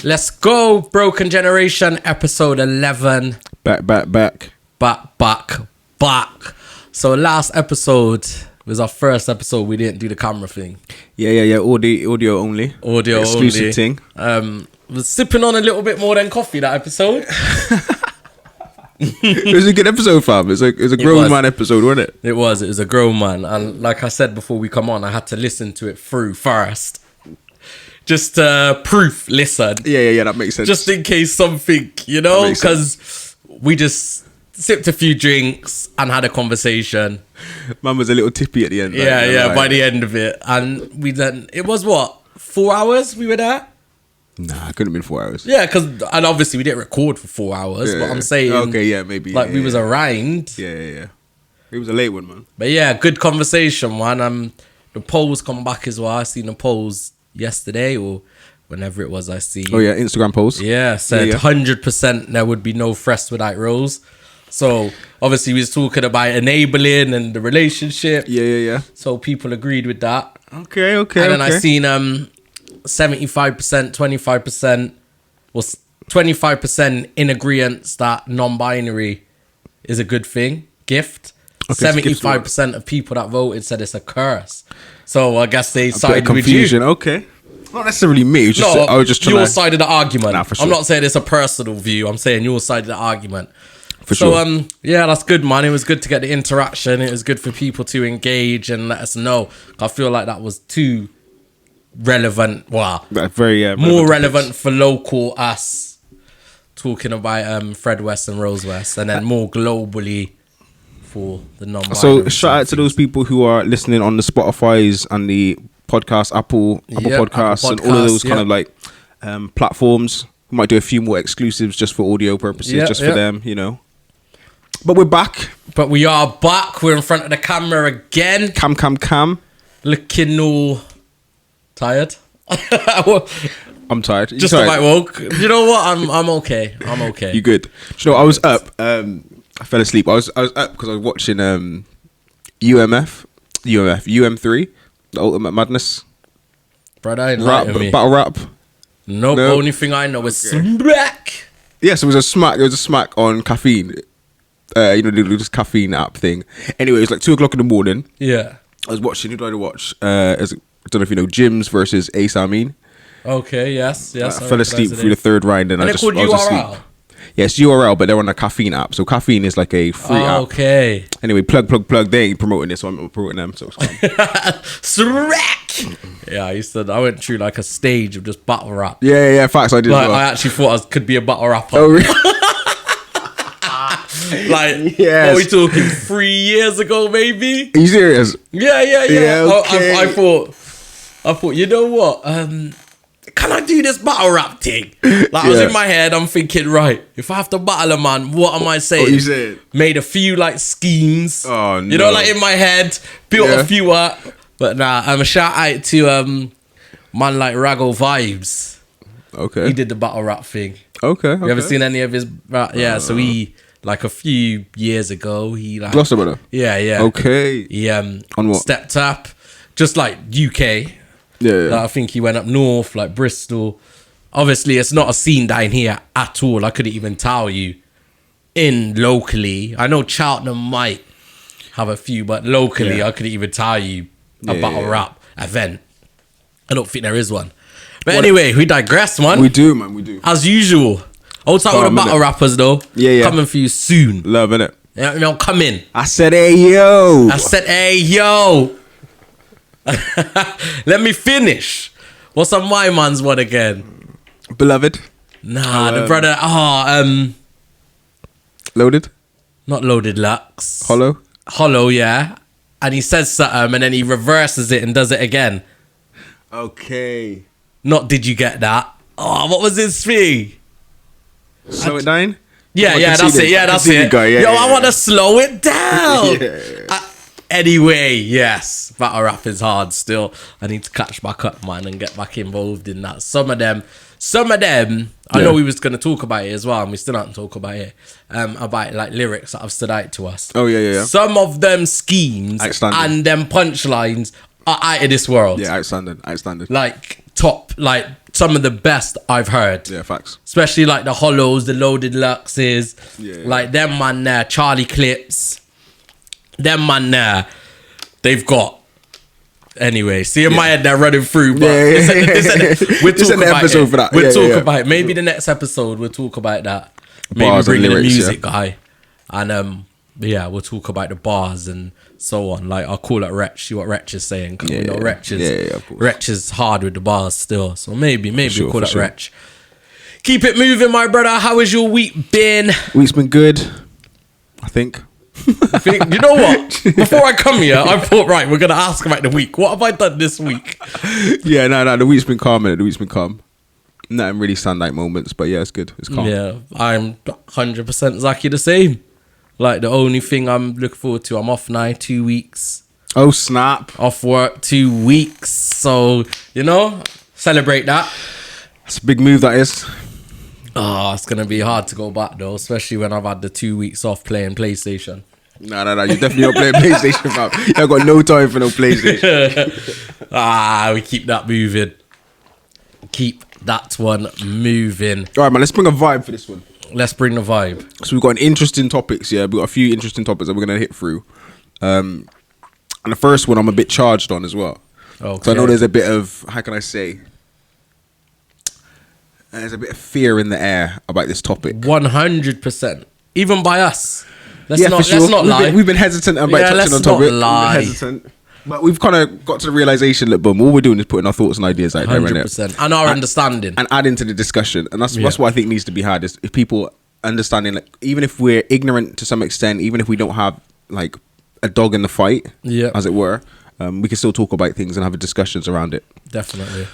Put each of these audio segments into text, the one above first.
Let's go. Broken Generation, episode 11. Back. So last episode was our first episode. We didn't do the camera thing. Yeah. Audio only. Exclusive thing. Was sipping on a little bit more than coffee that episode. It was a good episode, fam. It was a grown man episode, wasn't it? It was a grown man. And like I said before we come on, I had to listen to it through first. Just listen. Yeah, that makes sense. Just in case something, because we just sipped a few drinks and had a conversation. Man was a little tippy at the end. By the end of it. And it was what, 4 hours we were there? Nah, it couldn't have been 4 hours. Yeah, and obviously we didn't record for 4 hours, but I'm saying... Okay, yeah, maybe. Like, we was around. Yeah. It was a late one, man. But yeah, good conversation, man. The polls come back as well. I seen the polls yesterday or whenever it was I see. Oh, yeah, Instagram polls. Yeah, said 100% there would be no threats without Rose. So, obviously, we was talking about enabling and the relationship. Yeah. So, people agreed with that. Okay. And then I seen 75%, 25%, well, 25% in agreement that non-binary is a good thing, gift. Okay, 75% of people that voted said it's a curse. So I guess they sided with you. Okay. Not necessarily me. I was just trying your side of the argument. Nah, for sure. I'm not saying it's a personal view. I'm saying your side of the argument. For sure. So, yeah, that's good, man. It was good to get the interaction. It was good for people to engage and let us know. I feel like that was too relevant. Wow. Very more relevant for local us talking about Fred West and Rose West, and then more globally for the non-binary. So shout out to those people who are listening on the Spotify's and the podcast, Apple Podcasts, and all of those kind of like platforms. We might do a few more exclusives just for audio purposes, for them, But we're back. We are back. We're in front of the camera again. Cam. Looking all tired. I'm tired. Just about woke. You know what? I'm okay. You good? You know, I was up. I fell asleep. I was up because I was watching UM3, the Ultimate Madness. Brother, I ain't battle rap. Nope. No. Only thing I know is smack. Yes, it was a smack. There was a smack on caffeine. This caffeine app thing. Anyway, it was like 2:00 in the morning. Yeah. I was watching. Who did I watch? I don't know if you know Jims versus Ace Amin. Okay. Yes. I fell asleep through the third round, and I was asleep. Yes, URL, but they're on a caffeine app. So caffeine is like a free app. Okay. Anyway, plug. They ain't promoting this, so I'm not promoting them. So it's fine. Yeah, I went through like a stage of just battle rap. Yeah, facts. I did. Like, I actually thought I could be a battle rapper. Oh, really? Like, yes. What are we talking? 3 years ago, maybe? Are you serious? Yeah. Okay. I thought, you know what? Can I do this battle rap thing? Like, I was in my head, I'm thinking, right, if I have to battle a man, what am I saying? What you saying? Made a few like schemes. Oh, no. You know, like in my head, built a few up. But nah, I'm a shout out to man like Rago Vibes. Okay. He did the battle rap thing. Okay. You ever seen any of his rap? Yeah, so he, like a few years ago, he like... Gloucester, brother? Yeah. Okay. He on what? stepped up, just like UK. Yeah. Like, I think he went up north, like Bristol. Obviously, it's not a scene down here at all. I couldn't even tell you. Locally, I know Cheltenham might have a few, but locally, I couldn't even tell you a battle rap event. I don't think there is one. But anyway, we digress, man. We do, man. We do. As usual. Old time with the battle rappers, though. Yeah. Coming for you soon. Love, innit? Yeah, come in. I said, hey, yo. Let me finish. What's on my man's one again? Beloved. Nah, the brother. Loaded. Not Loaded Lux. Hollow, yeah. And he says something, and then he reverses it and does it again. Okay. Not did you get that? Oh, what was his thing? Slow it down. Yeah, that's it. Yeah, that's it. I want to slow it down. Anyway, yes, battle rap is hard still. I need to catch back up, man, and get back involved in that. Some of them, I know we was going to talk about it as well, and we still haven't talked about it, about like lyrics that have stood out to us. Oh, yeah. Some of them schemes and them punchlines are out of this world. Yeah, outstanding. Like, top, like some of the best I've heard. Yeah, facts. Especially like the Hollows, the Loaded Luxes, Yeah. like them man there, Charlie Clips, them man there. They've got. Anyway, see in my head they're running through, but we'll talk about it. For that. We'll talk about it. Maybe the next episode we'll talk about that. Maybe Bars bring in a lyrics, music guy, and we'll talk about the bars and so on. Like I'll call it Wretch, see what Wretch is saying. Cause we know Wretch is Wretch is hard with the bars still. So maybe we'll call it Wretch. Keep it moving, my brother. How has your week been? Week's been good, I think. You know what? Before I come here, I thought, right, we're gonna ask about the week. What have I done this week? Yeah, no, the week's been calm, innit? The week's been calm. Nothing really standout moments, but yeah, it's good. It's calm. Yeah, I'm 100% Zaki the same. Like the only thing I'm looking forward to, I'm off now 2 weeks. Oh snap! Off work 2 weeks, so celebrate that. It's a big move, that is. Oh, it's gonna be hard to go back though, especially when I've had the 2 weeks off playing PlayStation. No, you're definitely not playing PlayStation, fam. I've got no time for no PlayStation. We keep that moving. Keep that one moving. All right, man, let's bring a vibe for this one. Let's bring the vibe. So we've got an interesting topics, yeah. We've got a few interesting topics that we're going to hit through. And the first one I'm a bit charged on as well. Okay. So I know there's a bit of, how can I say? There's a bit of fear in the air about this topic. 100%. Even by us. Let's not lie. We've been hesitant about touching on topic. But we've kind of got to the realization that, boom, all we're doing is putting our thoughts and ideas out there. 100%. And our understanding. And adding to the discussion. And that's what I think needs to be had, is if people understanding, like, even if we're ignorant to some extent, even if we don't have like a dog in the fight, as it were, we can still talk about things and have discussions around it. Definitely.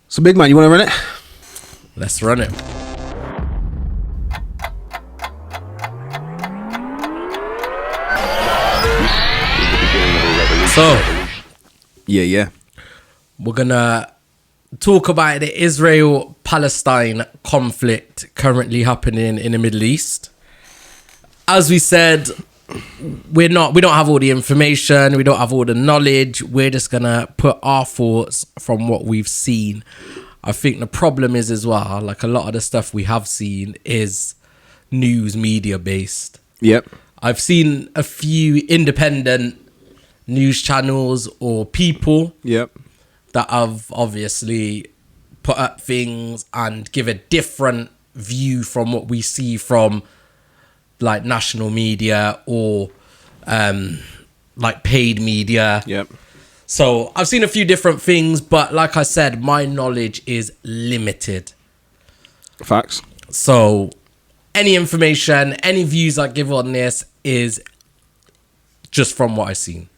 So, big man, you want to run it? Let's run it. So, we're gonna talk about the Israel-Palestine conflict currently happening in the Middle East. As we said, we don't have all the information, we don't have all the knowledge. We're just gonna put our thoughts from what we've seen. I think the problem is as well, like a lot of the stuff we have seen is news media based. Yep. I've seen a few independent news channels or people that have obviously put up things and give a different view from what we see from like national media or like paid media. Yep. So I've seen a few different things, but like I said, my knowledge is limited. Facts. So any information, any views I give on this is just from what I've seen.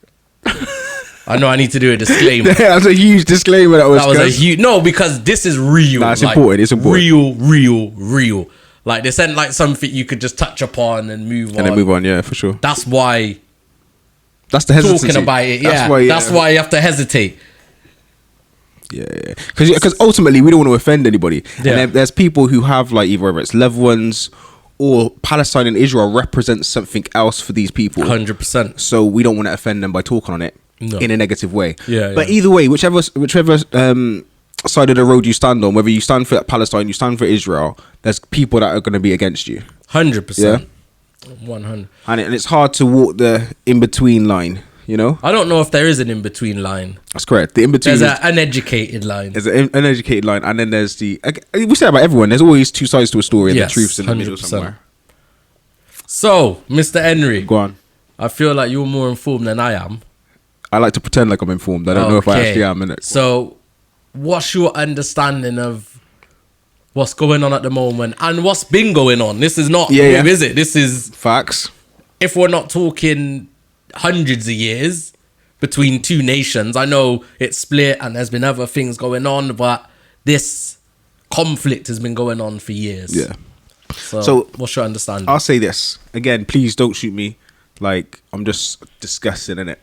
I know I need to do a disclaimer. That's a huge disclaimer. That was a huge... No, because this is real. Nah, it's important. It's important. Real. Like, this ain't like something you could just touch upon and move on. And then move on, yeah, for sure. That's why... That's the hesitancy. Talking about it, That's why you have to hesitate. Yeah. Because ultimately, we don't want to offend anybody. Yeah. And there's people who have, like, either whether it's loved ones or Palestine and Israel represents something else for these people. 100%. So we don't want to offend them by talking on it in a negative way. Yeah. But either way, whichever side of the road you stand on, whether you stand for Palestine, you stand for Israel, there's people that are going to be against you. 100%. Yeah. 100. And it's hard to walk the in-between line, you know? I don't know if there is an in-between line. That's correct. The in-between There's an uneducated line. There's an uneducated line, and then there's we say about everyone, there's always two sides to a story, and the truth's in the middle somewhere. So, Mr. Henry. Go on. I feel like you're more informed than I am. I like to pretend like I'm informed. I don't know if I actually am, innit? So, what's your understanding of what's going on at the moment and what's been going on? This is not new, is it? This is... Facts. If we're not talking hundreds of years between two nations, I know it's split and there's been other things going on, but this conflict has been going on for years. Yeah. So what's your understanding? I'll say this. Again, please don't shoot me. Like, I'm just disgusting, innit?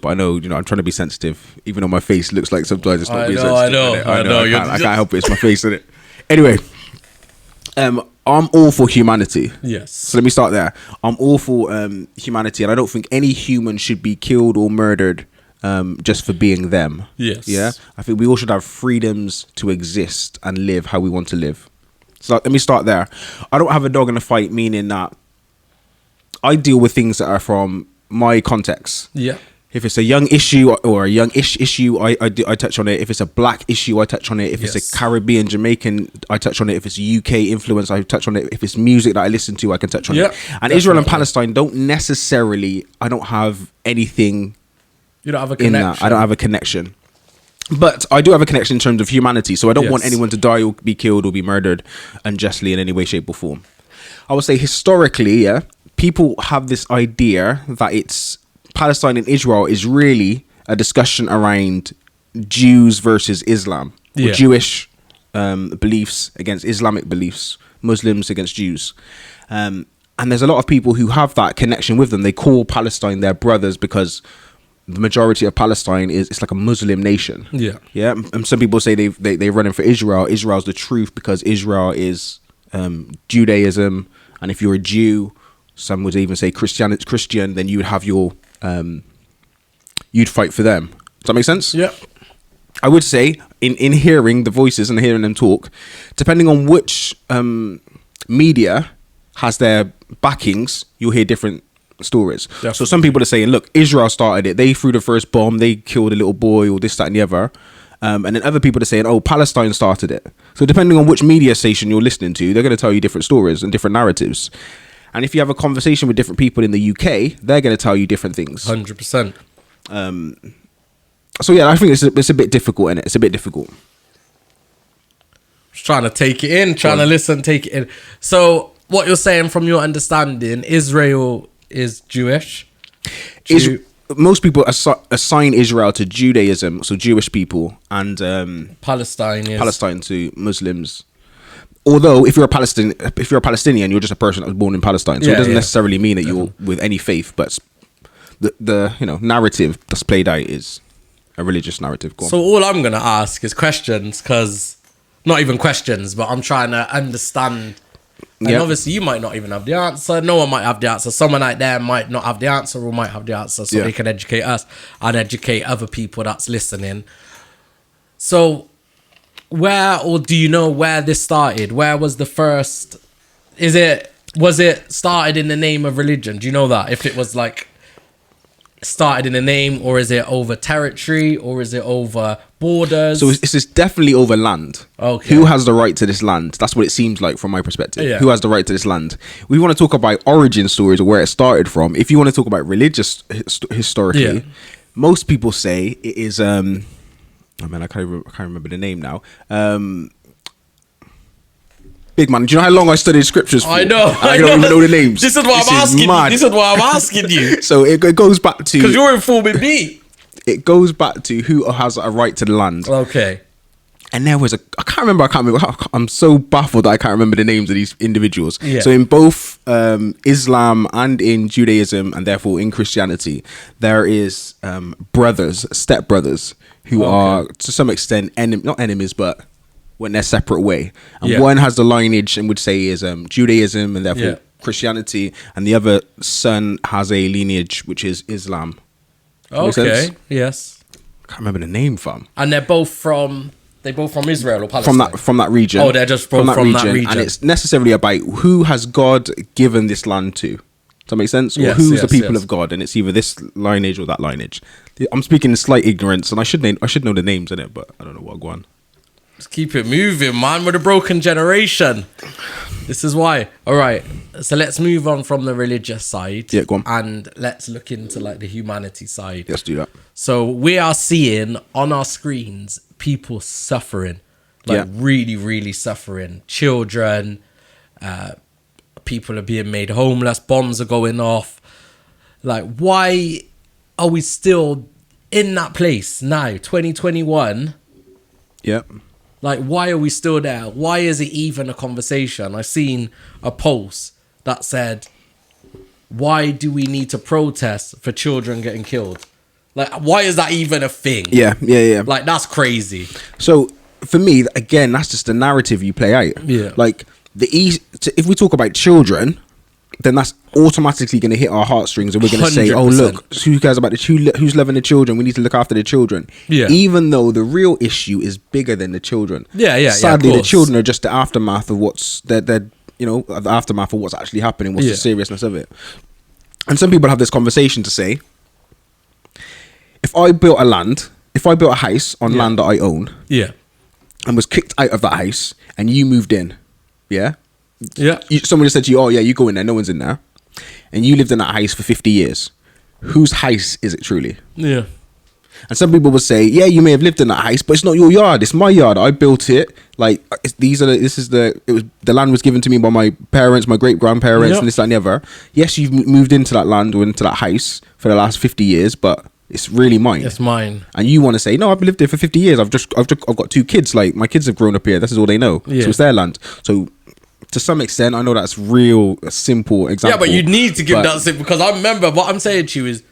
But I know, I'm trying to be sensitive, even though my face looks like sometimes it's not being sensitive. I know. I can't help it. It's my face, innit? Anyway, I'm all for humanity. Yes. So let me start there. I'm all for humanity, and I don't think any human should be killed or murdered just for being them. Yes. Yeah. I think we all should have freedoms to exist and live how we want to live. So let me start there. I don't have a dog in the fight, meaning that I deal with things that are from my context. Yeah. If it's a young issue or a young-ish issue, I touch on it. If it's a black issue, I touch on it. If it's a Caribbean, Jamaican, I touch on it. If it's UK influence, I touch on it. If it's music that I listen to, I can touch on it. And definitely. Israel and Palestine don't necessarily, I don't have anything. You don't have a connection. In that. I don't have a connection. But I do have a connection in terms of humanity. So I don't want anyone to die or be killed or be murdered unjustly in any way, shape or form. I would say historically, people have this idea that it's Palestine and Israel is really a discussion around Jews versus Islam, or Jewish beliefs against Islamic beliefs, Muslims against Jews. And there's a lot of people who have that connection with them. They call Palestine their brothers because the majority of Palestine it's like a Muslim nation. Yeah. And some people say they're running for Israel. Israel's the truth because Israel is Judaism, and if you're a Jew, some would even say Christian, then you would have your you'd fight for them. Does that make sense? Yeah. I would say in hearing the voices and hearing them talk, depending on which media has their backings, you'll hear different stories. Definitely. So some people are saying, look, Israel started it. They threw the first bomb. They killed a little boy or this, that and the other. And then other people are saying, oh, Palestine started it. So depending on which media station you're listening to, they're going to tell you different stories and different narratives. And if you have a conversation with different people in the UK, they're going to tell you different things. 100%. So yeah, I think it's a bit difficult, innit? It's a bit difficult. Just trying to take it in, trying to listen, take it in. So what you're saying from your understanding, Israel is Jewish? Most people assign Israel to Judaism, so Jewish people, and Palestine to Muslims. Although if you're a Palestinian, you're just a person that was born in Palestine, so it doesn't necessarily mean that you're with any faith. But the narrative that's played out is a religious narrative. So all I'm gonna ask is questions, because not even questions, but I'm trying to understand. And obviously you might not even have the answer. No one might have the answer. Someone out there might not have the answer or might have the answer, so they can educate us and educate other people that's listening. So do you know where this started? Where was the first? Was it started in the name of religion? Do you know that? If it was like started in the name, or is it over territory, or is it over borders? So it's definitely over land. Okay. Who has the right to this land? That's what it seems like from my perspective. Yeah. Who has the right to this land? We want to talk about origin stories or where it started from. If you want to talk about religious historically, most people say it is I can't remember the name now. Big man, do you know how long I studied scriptures for? I know. I don't even know the names. This is what I'm asking you. This is what I'm asking you. So it goes back to, because you're informing me. It goes back to who has a right to the land. Okay. And there was I can't remember. I'm so baffled that I can't remember the names of these individuals. Yeah. So in both Islam and in Judaism, and therefore in Christianity, there is stepbrothers, who are to some extent not enemies, but went their separate way. And one has the lineage and would say is Judaism and therefore Christianity, and the other son has a lineage which is Islam. Okay. Yes. I can't remember the name, fam. And they're both from Israel or Palestine? From that region. Oh, they're just from that region. And it's necessarily about who has God given this land to. Does that make sense? Or who's the people of God? And it's either this lineage or that lineage. I'm speaking in slight ignorance, and I should know the names in it, but I don't know what go on. Just keep it moving, man. We're the broken generation. This is why. All right. So let's move on from the religious side. Yeah, go on. And let's look into like the humanity side. Let's do that. So we are seeing on our screens people suffering, like really, really suffering. Children, people are being made homeless. Bombs are going off. Like, why are we still in that place now, 2021? Yep. Like, why are we still there? Why is it even a conversation? I've seen a post that said, why do we need to protest for children getting killed? Like, why is that even a thing? Yeah. Like, that's crazy. So, for me, again, that's just the narrative you play out. Yeah. Like, if we talk about children, then that's automatically going to hit our heartstrings, and we're going to say, oh, look, who cares about who's loving the children? We need to look after the children. Yeah. Even though the real issue is bigger than the children. Yeah. Sadly, the children are just the aftermath of what's the aftermath of what's actually happening, what's the seriousness of it. And some people have this conversation to say, if I built a house on land that I own, and was kicked out of that house, and you moved in, someone just said to you, oh yeah, you go in there, no one's in there, and you lived in that house for 50 years. Whose house is it truly? Yeah. And some people will say, yeah, you may have lived in that house, but it's not your yard. It's my yard. I built it. Like, the land was given to me by my parents, my great grandparents, and this, that, and the other. Yes, you've moved into that land or into that house for the last 50 years, but it's really mine. It's mine. And you want to say, no, I've lived there for 50 years. I've got 2 kids. Like, my kids have grown up here. This is all they know. So it's their land. So to some extent, I know that's a simple example. Yeah, but you need to give that simple, because I remember what I'm saying to you is,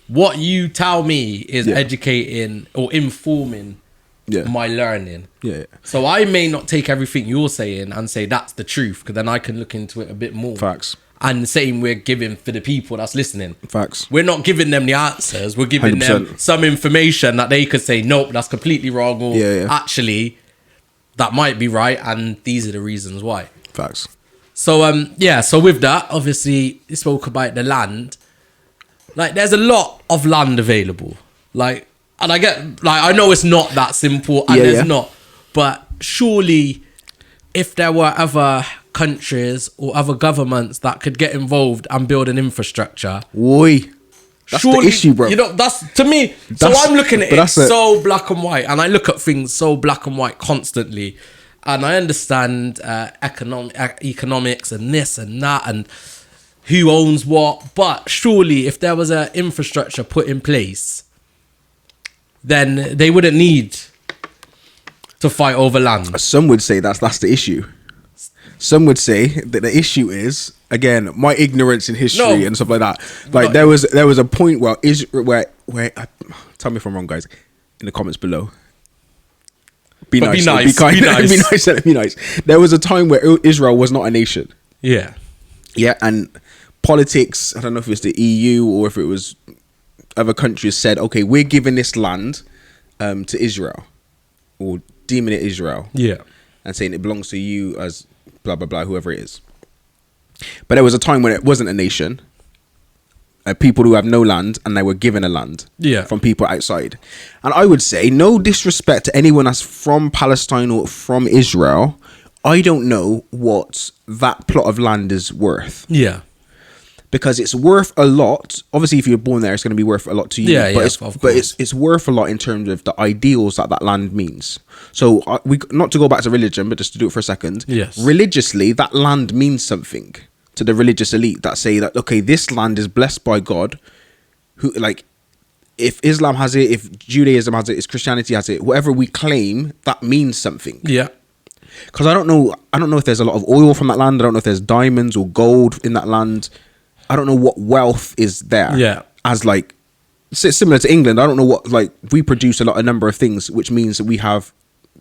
what you tell me is educating or informing my learning. Yeah. So I may not take everything you're saying and say that's the truth, because then I can look into it a bit more. Facts. And the same we're giving for the people that's listening. Facts. We're not giving them the answers. We're giving 100%. them some information that they could say, nope, that's completely wrong. Or actually, that might be right. And these are the reasons why. Facts. So, so with that, obviously, you spoke about the land. Like, there's a lot of land available. Like, and I get, like, I know it's not that simple, and there's not. But surely, if there were other countries or other governments that could get involved and build an infrastructure, that's surely, the issue, bro. You know, that's to me. So I'm looking at it so black and white, and I look at things so black and white constantly, and I understand economics and this and that and who owns what. But surely, if there was an infrastructure put in place, then they wouldn't need to fight over land. Some would say that's the issue. Some would say that the issue is, again, my ignorance in history and stuff like that. Like, there was a point where tell me if I'm wrong, guys, in the comments below. Be nice. Be kind. Be nice. Be nice. There was a time where Israel was not a nation. Yeah. Yeah, and politics, I don't know if it was the EU or if it was other countries, said, okay, we're giving this land to Israel, or deeming it Israel. Yeah. And saying it belongs to you as blah, blah, blah, whoever it is. But there was a time when it wasn't a nation. People who have no land, and they were given a land from people outside. And I would say, no disrespect to anyone that's from Palestine or from Israel, I don't know what that plot of land is worth. Yeah. Because it's worth a lot. Obviously, if you're born there, it's going to be worth a lot to you. But it's worth a lot in terms of the ideals that land means. So not to go back to religion, but just to do it for a second. Yes. Religiously, that land means something to the religious elite that say that, okay, this land is blessed by God. Who, like, if Islam has it, if Judaism has it, if Christianity has it, whatever we claim, that means something. Yeah. Because I don't know if there's a lot of oil from that land. I don't know if there's diamonds or gold in that land. I don't know what wealth is there. Yeah. As like, similar to England, I don't know what, like, we produce a number of things, which means that we have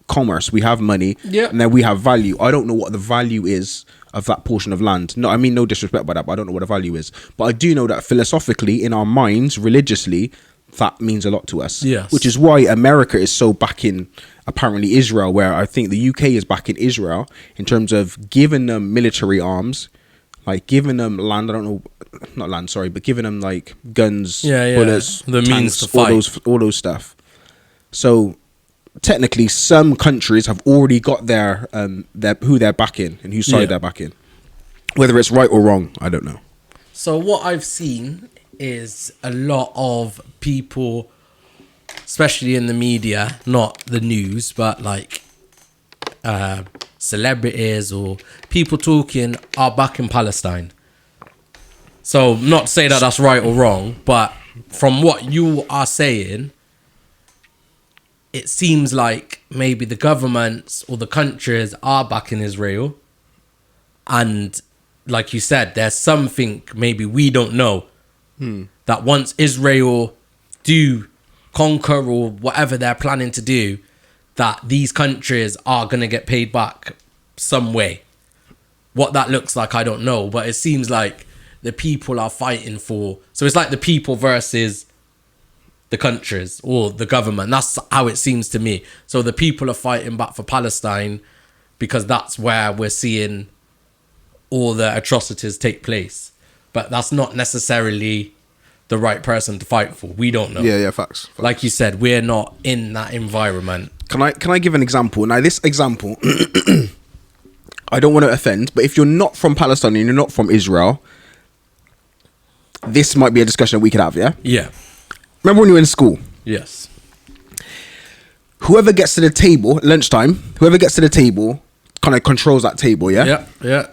commerce, we have money, and then we have value. I don't know what the value is of that portion of land. No, I mean, no disrespect by that, but I don't know what the value is. But I do know that philosophically, in our minds, religiously, that means a lot to us. Yes. Which is why America is so backing, apparently, Israel, where I think the UK is backing Israel in terms of giving them military arms, like giving them land. I don't know, not land, sorry, but giving them like guns, bullets, the tanks, means to fight, all those stuff. So technically, some countries have already got their who they're backing and whose side they're backing. Whether it's right or wrong, I don't know. So what I've seen is a lot of people, especially in the media, not the news, but like celebrities or people talking, are back in Palestine. So not to say that that's right or wrong, but from what you are saying, it seems like maybe the governments or the countries are back in Israel. And like you said, there's something maybe we don't know. That once Israel do conquer or whatever they're planning to do, that these countries are going to get paid back some way. What that looks like, I don't know. But it seems like the people are fighting for. So it's like the people versus the countries or the government. That's how it seems to me. So the people are fighting back for Palestine because that's where we're seeing all the atrocities take place. But that's not necessarily the right person to fight for. We don't know. Yeah, facts. Like you said, we're not in that environment. Can I give an example? Now, this example, I don't want to offend, but if you're not from Palestine and you're not from Israel, this might be a discussion that we could have, yeah? Yeah. Remember when you were in school? Yes. Whoever gets to the table, lunchtime, whoever gets to the table kind of controls that table, yeah? Yeah.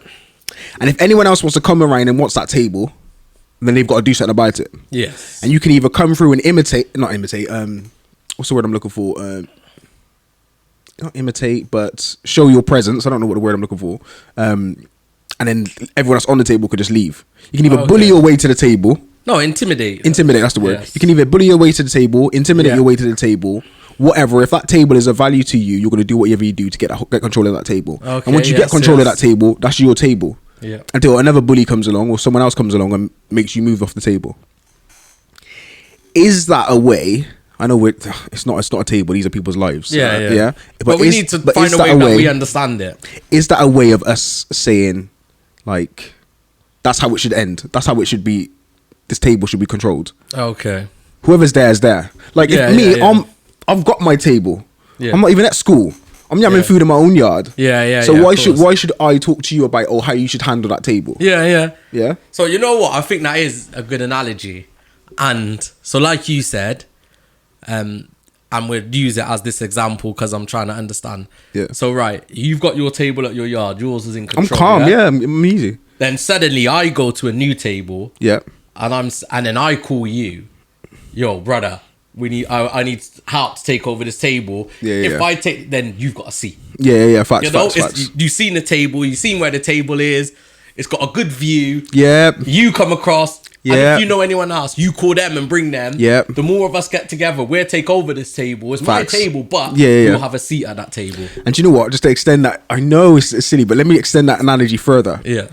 And if anyone else wants to come around and wants that table, then they've got to do something about it. Yes. And you can either come through and not imitate, what's the word I'm looking for? Not imitate, but show your presence. I don't know what the word I'm looking for. And then everyone that's on the table could just leave. You can either bully your way to the table. No, intimidate. Intimidate, that's the word. Yes. You can either bully your way to the table, intimidate your way to the table, whatever. If that table is of value to you, you're going to do whatever you do to get control of that table. Okay, and once you get control of that table, that's your table. Yeah. Until another bully comes along or someone else comes along and makes you move off the table. Is that a way? I know it's not a table. These are people's lives. Yeah. But we need to find a way that we understand it. Is that a way of us saying, like, that's how it should end? That's how it should be. This table should be controlled. Okay. Whoever's there is there. Like, I've got my table. Yeah. I'm not even at school. I'm yamming food in my own yard. Yeah. So why should I talk to you about how you should handle that table? Yeah. Yeah. So you know what? I think that is a good analogy. And so like you said, and we'll use it as this example because I'm trying to understand. Yeah. So right, you've got your table at your yard. Yours is in control. I'm calm. Yeah, I'm easy. Then suddenly I go to a new table. Yeah. And then I call you, yo, brother. I need help to take over this table. If I take, then you've got a seat. Yeah. Facts. Facts. You've seen the table. You've seen where the table is. It's got a good view. Yeah. You come across. Yeah. And if you know anyone else, you call them and bring them. Yeah. The more of us get together, we'll take over this table. It's Facts. my table, but you'll have a seat at that table. And do you know what? Just to extend that, I know it's silly, but let me extend that analogy further. Yeah.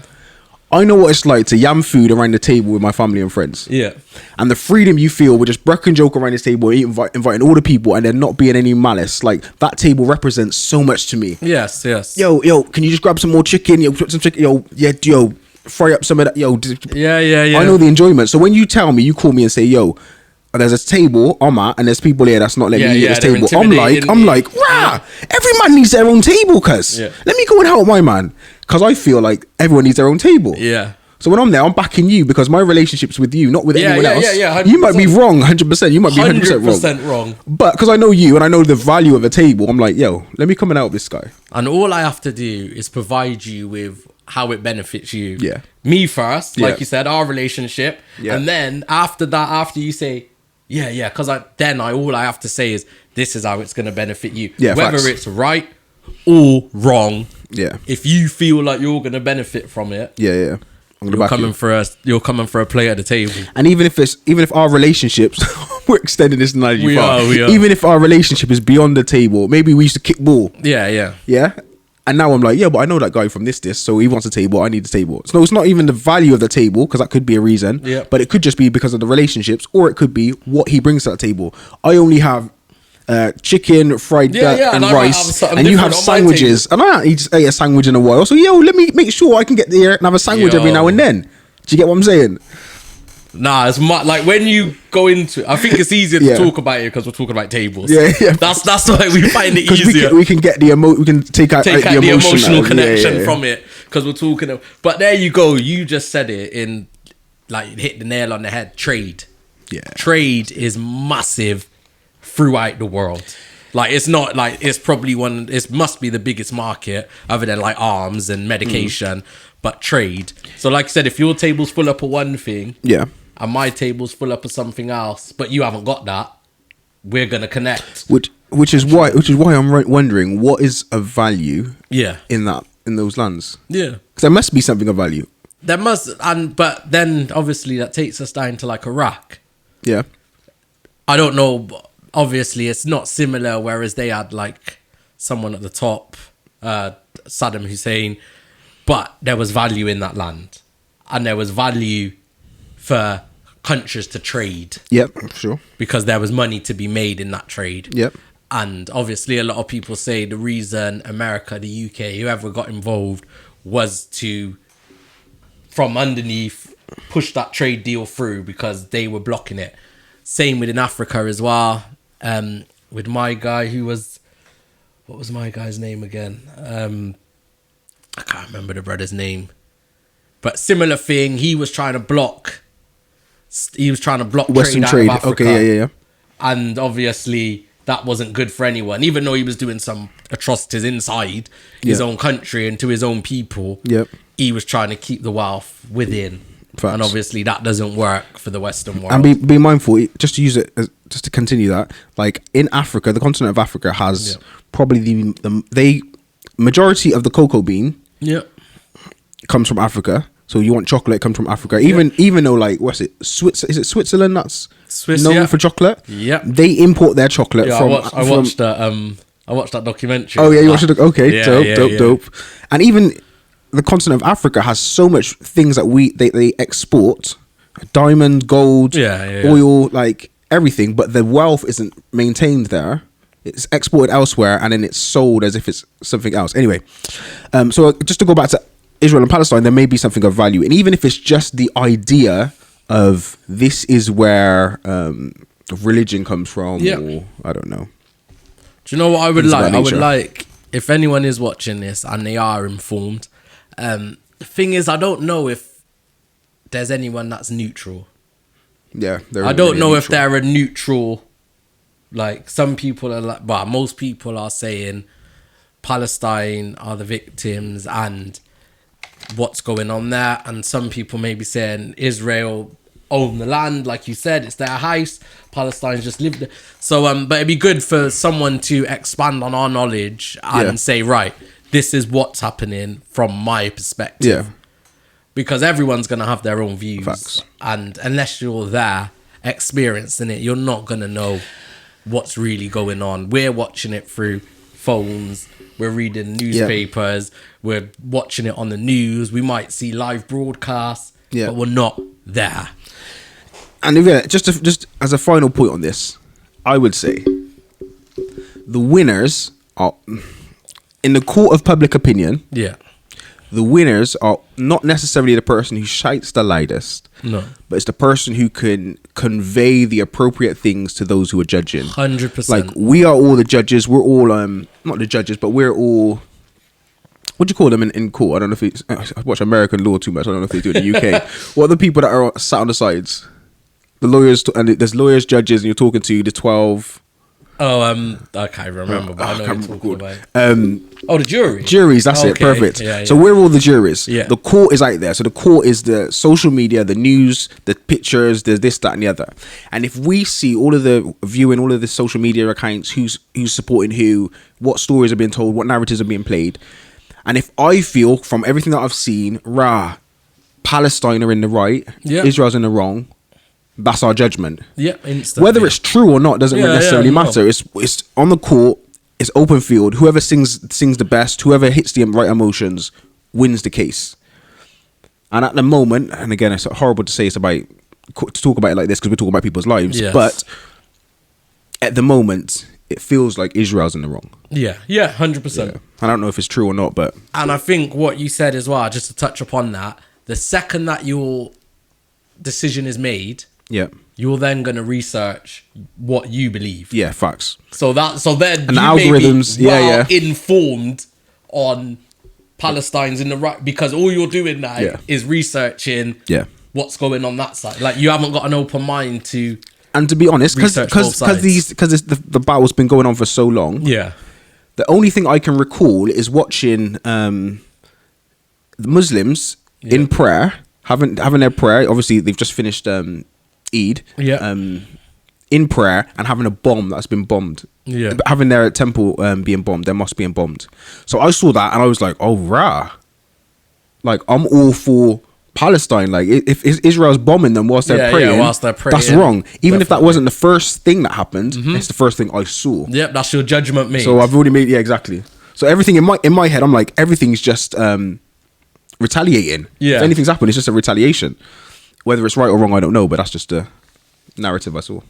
I know what it's like to yam food around the table with my family and friends. Yeah. And the freedom you feel with just break and joke around this table, inviting all the people and there not being any malice. Like, that table represents so much to me. Yes. Yo, can you just grab some more chicken? Yo, put some chicken. Yo, fry up some of that. Yo. Yeah. I know the enjoyment. So when you tell me, you call me and say, yo, there's a table I'm at and there's people here that's not letting me eat this table. I'm like, rah, every man needs their own table, cuz. Yeah. Let me go and help my man. Because I feel like everyone needs their own table. Yeah. So when I'm there, I'm backing you because my relationship's with you, not with anyone else. Yeah, you might be wrong, 100%. You might be 100% wrong. But because I know you and I know the value of a table, I'm like, yo, let me come and help this guy. And all I have to do is provide you with how it benefits you. Yeah. Me first, like you said, our relationship. Yeah. And then after that, after you say, because all I have to say is, this is how it's going to benefit you. Yeah, whether facts. it's right or wrong. Yeah. If you feel like you're going to benefit from it. Yeah. You're coming for a play at the table. And even if our relationships, we're extending this analogy we far. are. Even if our relationship is beyond the table, maybe we used to kick ball. Yeah. And now I'm like, but I know that guy from this, so he wants a table, I need a table. So it's not even the value of the table, because that could be a reason. Yeah. But it could just be because of the relationships, or it could be what he brings to that table. I only have chicken, fried duck, and rice, and you have sandwiches, and I ain't ate a sandwich in a while. So let me make sure I can get there and have a sandwich every now and then. Do you get what I'm saying? Nah, it's like when you go into. I think it's easier to talk about it because we're talking about tables. Yeah. That's why we find it easier. We can get we can take out the emotional connection from it because we're talking. But there you go. You just said it in hit the nail on the head. Trade. Yeah. Trade is massive throughout the world. It's not it's probably it must be the biggest market other than arms and medication, but trade. So like I said, if your table's full up of one thing, and my table's full up of something else, but you haven't got that, we're gonna connect. Which is why I'm wondering what is of value. Yeah. In those lands. Yeah. Because there must be something of value. There must, but then obviously that takes us down to Iraq. Yeah. I don't know. Obviously, it's not similar. Whereas they had someone at the top, Saddam Hussein, but there was value in that land. and there was value for countries to trade. Yep, sure. Because there was money to be made in that trade. Yep. And obviously a lot of people say the reason America, the UK, whoever got involved was to, from underneath, push that trade deal through because they were blocking it. Same within Africa as well. With my guy who was, what was my guy's name again? I can't remember the brother's name. But similar thing, he was trying to block Western trade out of Africa. Okay, yeah. And obviously that wasn't good for anyone, even though he was doing some atrocities inside his own country and to his own people. Yep. He was trying to keep the wealth within. Facts. And obviously that doesn't work for the Western world. And be mindful, just to use it, just to continue that, like in Africa, the continent of Africa has probably the majority of the cocoa bean comes from Africa. So you want chocolate, comes from Africa. Even though, like, what's it? Is it Switzerland that's known for chocolate? Yeah. They import their chocolate from... I watched that documentary. Oh, yeah, you watched it? Okay, dope. And even the continent of Africa has so much things that they export. Diamond, gold, oil, like everything. But the wealth isn't maintained there. It's exported elsewhere and then it's sold as if it's something else. Anyway, so just to go back to Israel and Palestine, there may be something of value. And even if it's just the idea of this is where religion comes from, or I don't know. Do you know what I would like? I would like, if anyone is watching this and they are informed, the thing is, I don't know if there's anyone that's neutral. Yeah. I don't know if they're a neutral, like some people are like, well, most people are saying Palestine are the victims and what's going on there, and some people may be saying Israel own the land, like you said, it's their house, Palestinians just live there. So but it'd be good for someone to expand on our knowledge and say, right, this is what's happening from my perspective, because everyone's gonna have their own views. Facts. And unless you're there experiencing it, you're not gonna know what's really going on. We're watching it through phones, we're reading newspapers, we're watching it on the news, we might see live broadcasts, but we're not there. And just as a final point on this, I would say the winners are, in the court of public opinion, the winners are not necessarily the person who shouts the loudest, but it's the person who can convey the appropriate things to those who are judging. 100%. Like, we are all the judges. We're all not the judges, but we're all, what do you call them in court? I don't know if I watch American law too much. I don't know if they do it in the UK. What are the people that are sat on the sides? The lawyers, and there's lawyers, judges, and you're talking to the 12. I can't remember, but I know what you're talking about. The jury. Juries, that's it, perfect. So we're all the juries. The court is out there. So the court is the social media, the news, the pictures, there's this, that, and the other. And if we see all of the viewing, all of the social media accounts, who's supporting who, what stories are being told, what narratives are being played, and if I feel from everything that I've seen, Palestine are in the right, Israel's in the wrong, that's our judgment. Instantly. Whether it's true or not doesn't necessarily matter. It's on the court. It's open field. Whoever sings the best, whoever hits the right emotions, wins the case. And at the moment, and again, it's horrible to say to talk about it like this because we're talking about people's lives. But at the moment, it feels like Israel's in the wrong. 100%. I don't know if it's true or not, but and I think what you said as well, just to touch upon that, the second that your decision is made, you're then going to research what you believe. Facts. So then and the algorithms, informed on Palestine's in the right, because all you're doing now is researching what's going on that side. Like, you haven't got an open mind to. And to be honest, because the battle's been going on for so long. The only thing I can recall is watching the Muslims in prayer. Having their prayer, obviously they've just finished Eid, in prayer, and having a bomb that's been bombed, having their temple being bombed, their mosque being bombed. So I saw that and I was like, oh like, I'm all for Palestine. Like, if Israel's bombing them whilst they're praying, that's wrong. Even if that wasn't the first thing that happened, it's the first thing I saw. That's your judgment made. So I've already made exactly. So everything in my head, I'm like, everything's just retaliating. Yeah. If anything's happened, it's just a retaliation. Whether it's right or wrong, I don't know, but that's just a narrative I saw.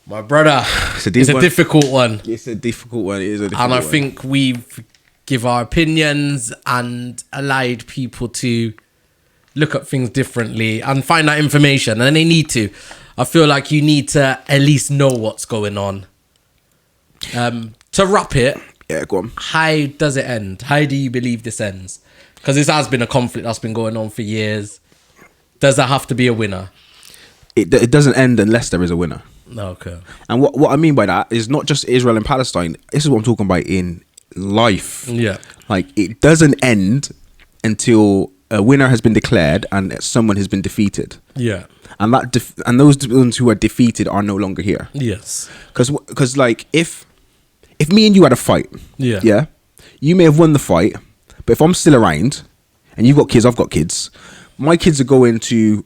My brother, it's a difficult one. It's a difficult one. It is a difficult one. And I one. think we've give our opinions and allowed people to look at things differently and find that information. And they need to. I feel like you need to at least know what's going on. To wrap it, yeah, go on. How does it end? How do you believe this ends? Because this has been a conflict that's been going on for years. Does there have to be a winner? It doesn't end unless there is a winner. Okay. And what I mean by that is not just Israel and Palestine. This is what I'm talking about in life. Yeah. Like, it doesn't end until a winner has been declared and someone has been defeated. Yeah. And and those ones who are defeated are no longer here. Yes. Because like if me and you had a fight, yeah, you may have won the fight, but if I'm still around and you've got kids, I've got kids, my kids are going to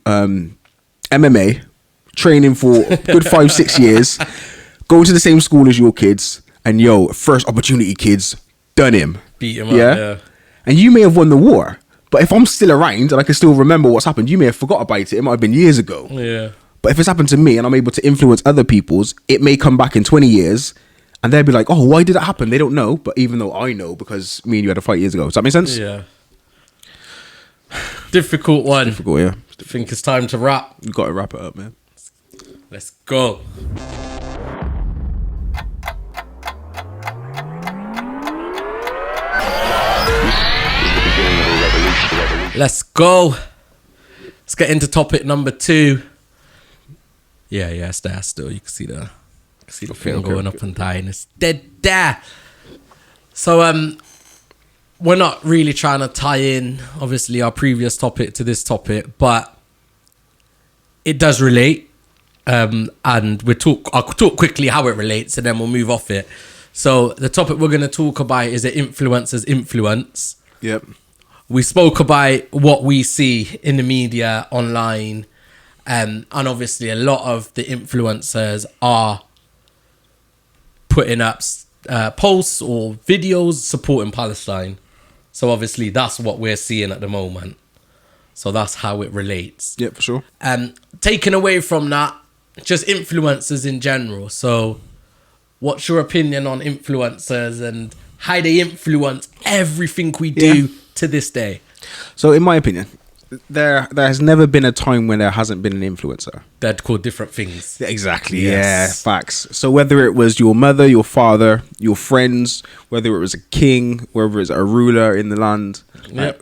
MMA, training for a good 5-6 years, going to the same school as your kids, and first opportunity, kids, done him. Beat him up, yeah. And you may have won the war, but if I'm still around and I can still remember what's happened, you may have forgot about it. It might have been years ago. Yeah. But if it's happened to me and I'm able to influence other people's, it may come back in 20 years and they'll be like, oh, why did that happen? They don't know. But even though I know, because me and you had a fight years ago. Does that make sense? Yeah. Difficult one. Difficult, yeah. I think it's time to wrap. You got to wrap it up, man. Let's go. Let's go. Let's get into topic number 2. Yeah, it's there still. You can see the thing going up and down. It's dead there. So we're not really trying to tie in, obviously, our previous topic to this topic, but it does relate. And I'll talk quickly how it relates, and then we'll move off it. So the topic we're going to talk about is the influencer's influence. Yep. We spoke about what we see in the media, online, and obviously a lot of the influencers are putting up posts or videos supporting Palestine. So obviously that's what we're seeing at the moment. So that's how it relates. Yeah, for sure. Taken away from that, just influencers in general. So what's your opinion on influencers and how they influence everything we do to this day? So in my opinion, there has never been a time when there hasn't been an influencer. They're called different things. Exactly. Yes. Yeah, facts. So whether it was your mother, your father, your friends, whether it was a king, whether it's a ruler in the land,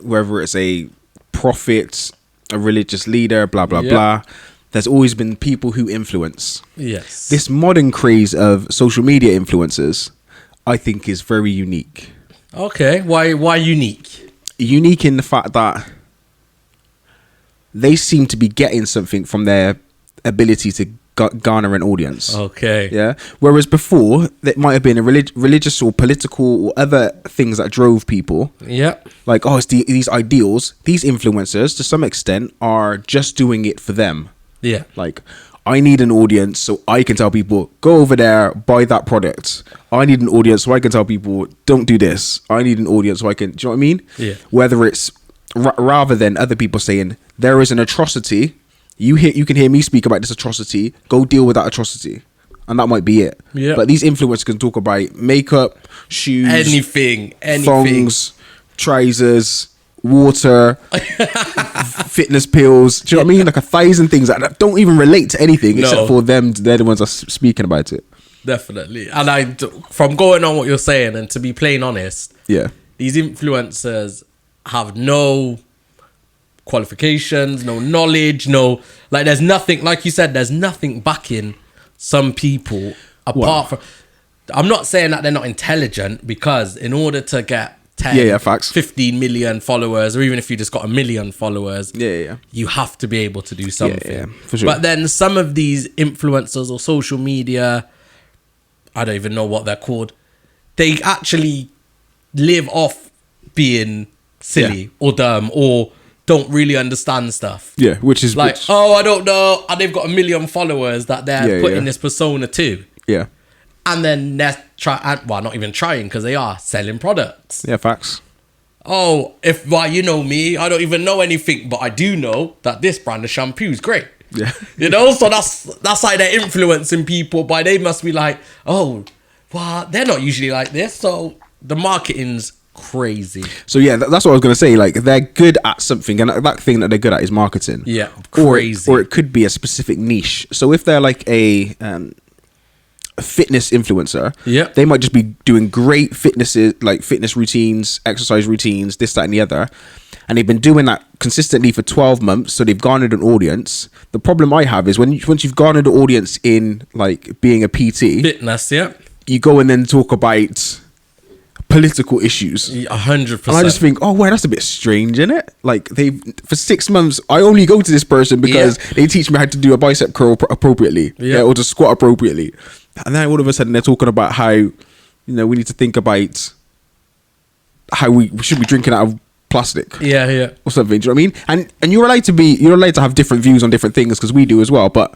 whether it's a prophet, a religious leader, blah, blah, blah. There's always been people who influence. Yes. This modern craze of social media influencers, I think, is very unique. Okay. Why unique? Unique in the fact that they seem to be getting something from their ability to garner an audience. Okay. Yeah. Whereas before, it might have been a religious or political or other things that drove people. Yeah. Like, it's these ideals. These influencers, to some extent, are just doing it for them. Yeah. Like, I need an audience so I can tell people, go over there, buy that product. I need an audience so I can tell people, don't do this. I need an audience so I can, do you know what I mean? Yeah. Whether it's rather than other people saying, there is an atrocity. You can hear me speak about this atrocity. Go deal with that atrocity. And that might be it. Yeah. But these influencers can talk about makeup, shoes, anything. thongs, trousers, water, fitness pills. Do you know what I mean? Like 1,000 things that don't even relate to anything except for them. They're the ones that are speaking about it. Definitely. And from going on what you're saying, and to be plain honest, these influencers have no qualifications, no knowledge, there's nothing, like you said, there's nothing backing some people apart from, I'm not saying that they're not intelligent, because in order to get 10, facts. 15 million followers, or even if you just got 1 million followers, you have to be able to do something. For sure. But then some of these influencers or social media, I don't even know what they're called, they actually live off being silly or dumb or don't really understand stuff. Yeah, which is like, I don't know, and they've got 1 million followers that they're putting this persona to. Yeah. And then they're not even trying, because they are selling products. Yeah, facts. oh, you know me, I don't even know anything, but I do know that this brand of shampoo is great. Yeah. You know, so that's like they're influencing people, but they must be like, oh, well, they're not usually like this. So the marketing's crazy. So yeah, that's what I was going to say. Like, they're good at something, and that thing that they're good at is marketing. Yeah, crazy. Or it could be a specific niche. So if they're like a fitness influencer, they might just be doing great fitness routines, exercise routines, this, that, and the other. And they've been doing that consistently for 12 months, so they've garnered an audience. The problem I have is once you've garnered an audience in like being a PT, fitness, you go and then talk about political issues. 100%. And I just think, oh, wow, that's a bit strange, isn't it? Like, for 6 months, I only go to this person because they teach me how to do a bicep curl appropriately, or to squat appropriately. And then all of a sudden they're talking about how, you know, we need to think about how we should be drinking out of plastic, or something. Do you know what I mean? And you're allowed to have different views on different things, because we do as well. But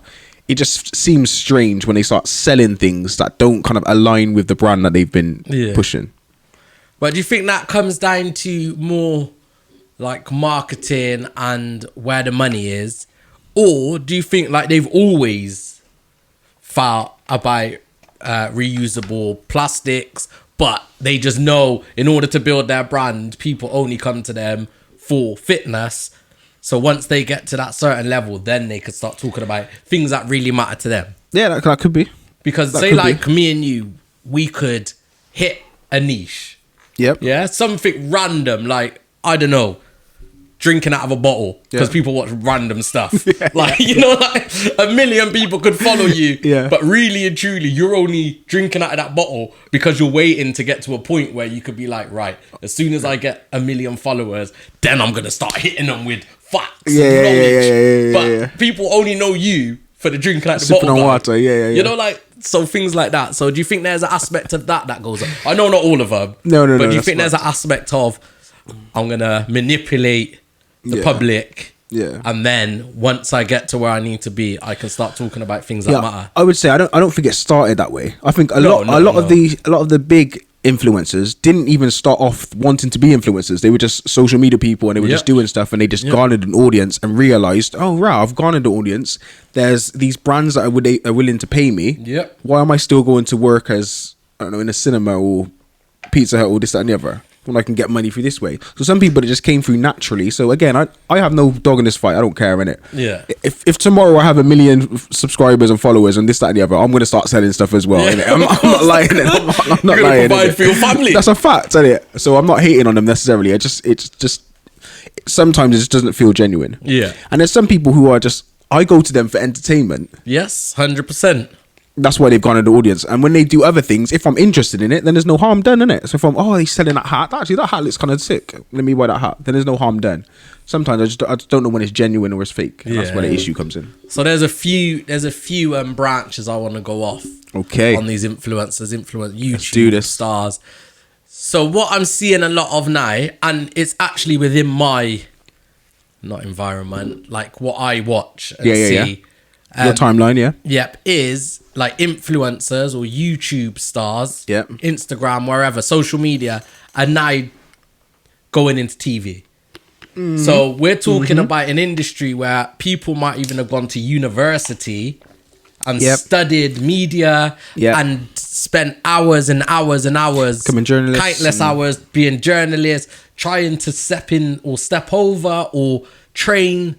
it just seems strange when they start selling things that don't kind of align with the brand that they've been pushing. But do you think that comes down to more like marketing and where the money is, or do you think like they've always thought about reusable plastics? But they just know in order to build their brand, people only come to them for fitness. So once they get to that certain level, then they could start talking about things that really matter to them. Yeah, that could be. Because say like me and you, we could hit a niche. Yep. Yeah, something random, like, I don't know, drinking out of a bottle, because people watch random stuff. Like, you know, like 1 million people could follow you, but really and truly, you're only drinking out of that bottle because you're waiting to get to a point where you could be like, right, as soon as I get 1 million followers, then I'm going to start hitting them with facts and knowledge. But people only know you for the drinking out of the bottle. Sipping on water, You know, like, so things like that. So do you think there's an aspect of that goes on? I know not all of them. No. But do you think there's an aspect of, I'm going to manipulate the public, and then once I get to where I need to be, I can start talking about things that matter? I would say I don't think it started that way. I think a lot of the big influencers didn't even start off wanting to be influencers. They were just social media people, and they were just doing stuff, and they just garnered an audience and realized, oh right, I've garnered an audience. There's these brands that are willing to pay me. Why am I still going to work as, I don't know, in a cinema or Pizza Hut or this, that, and the other, when I can get money through this way? So some people that just came through naturally. So again, I have no dog in this fight. I don't care, innit? If tomorrow I have 1 million subscribers and followers and this, that, and the other, I'm going to start selling stuff as well. I'm not lying. I'm not lying. Provide for your family. That's a fact, isn't it? So I'm not hating on them necessarily. It's just sometimes it just doesn't feel genuine. And there's some people who are just, I go to them for entertainment. Yes, 100%. That's why they've gone to the audience. And when they do other things, if I'm interested in it, then there's no harm done, innit? So if I'm, he's selling that hat. Actually, that hat looks kind of sick. Let me buy that hat. Then there's no harm done. Sometimes I just don't know when it's genuine or it's fake. And that's where the issue comes in. So there's a few branches I want to go off. Okay. On these YouTube stars. So what I'm seeing a lot of now, and it's actually within my, not environment, like what I watch and see. Your timeline, is like influencers or YouTube stars, Instagram, wherever, social media, are now going into TV. So we're talking about an industry where people might even have gone to university and studied media and spent hours and hours and hours, countless hours being journalists, trying to step in or step over or train.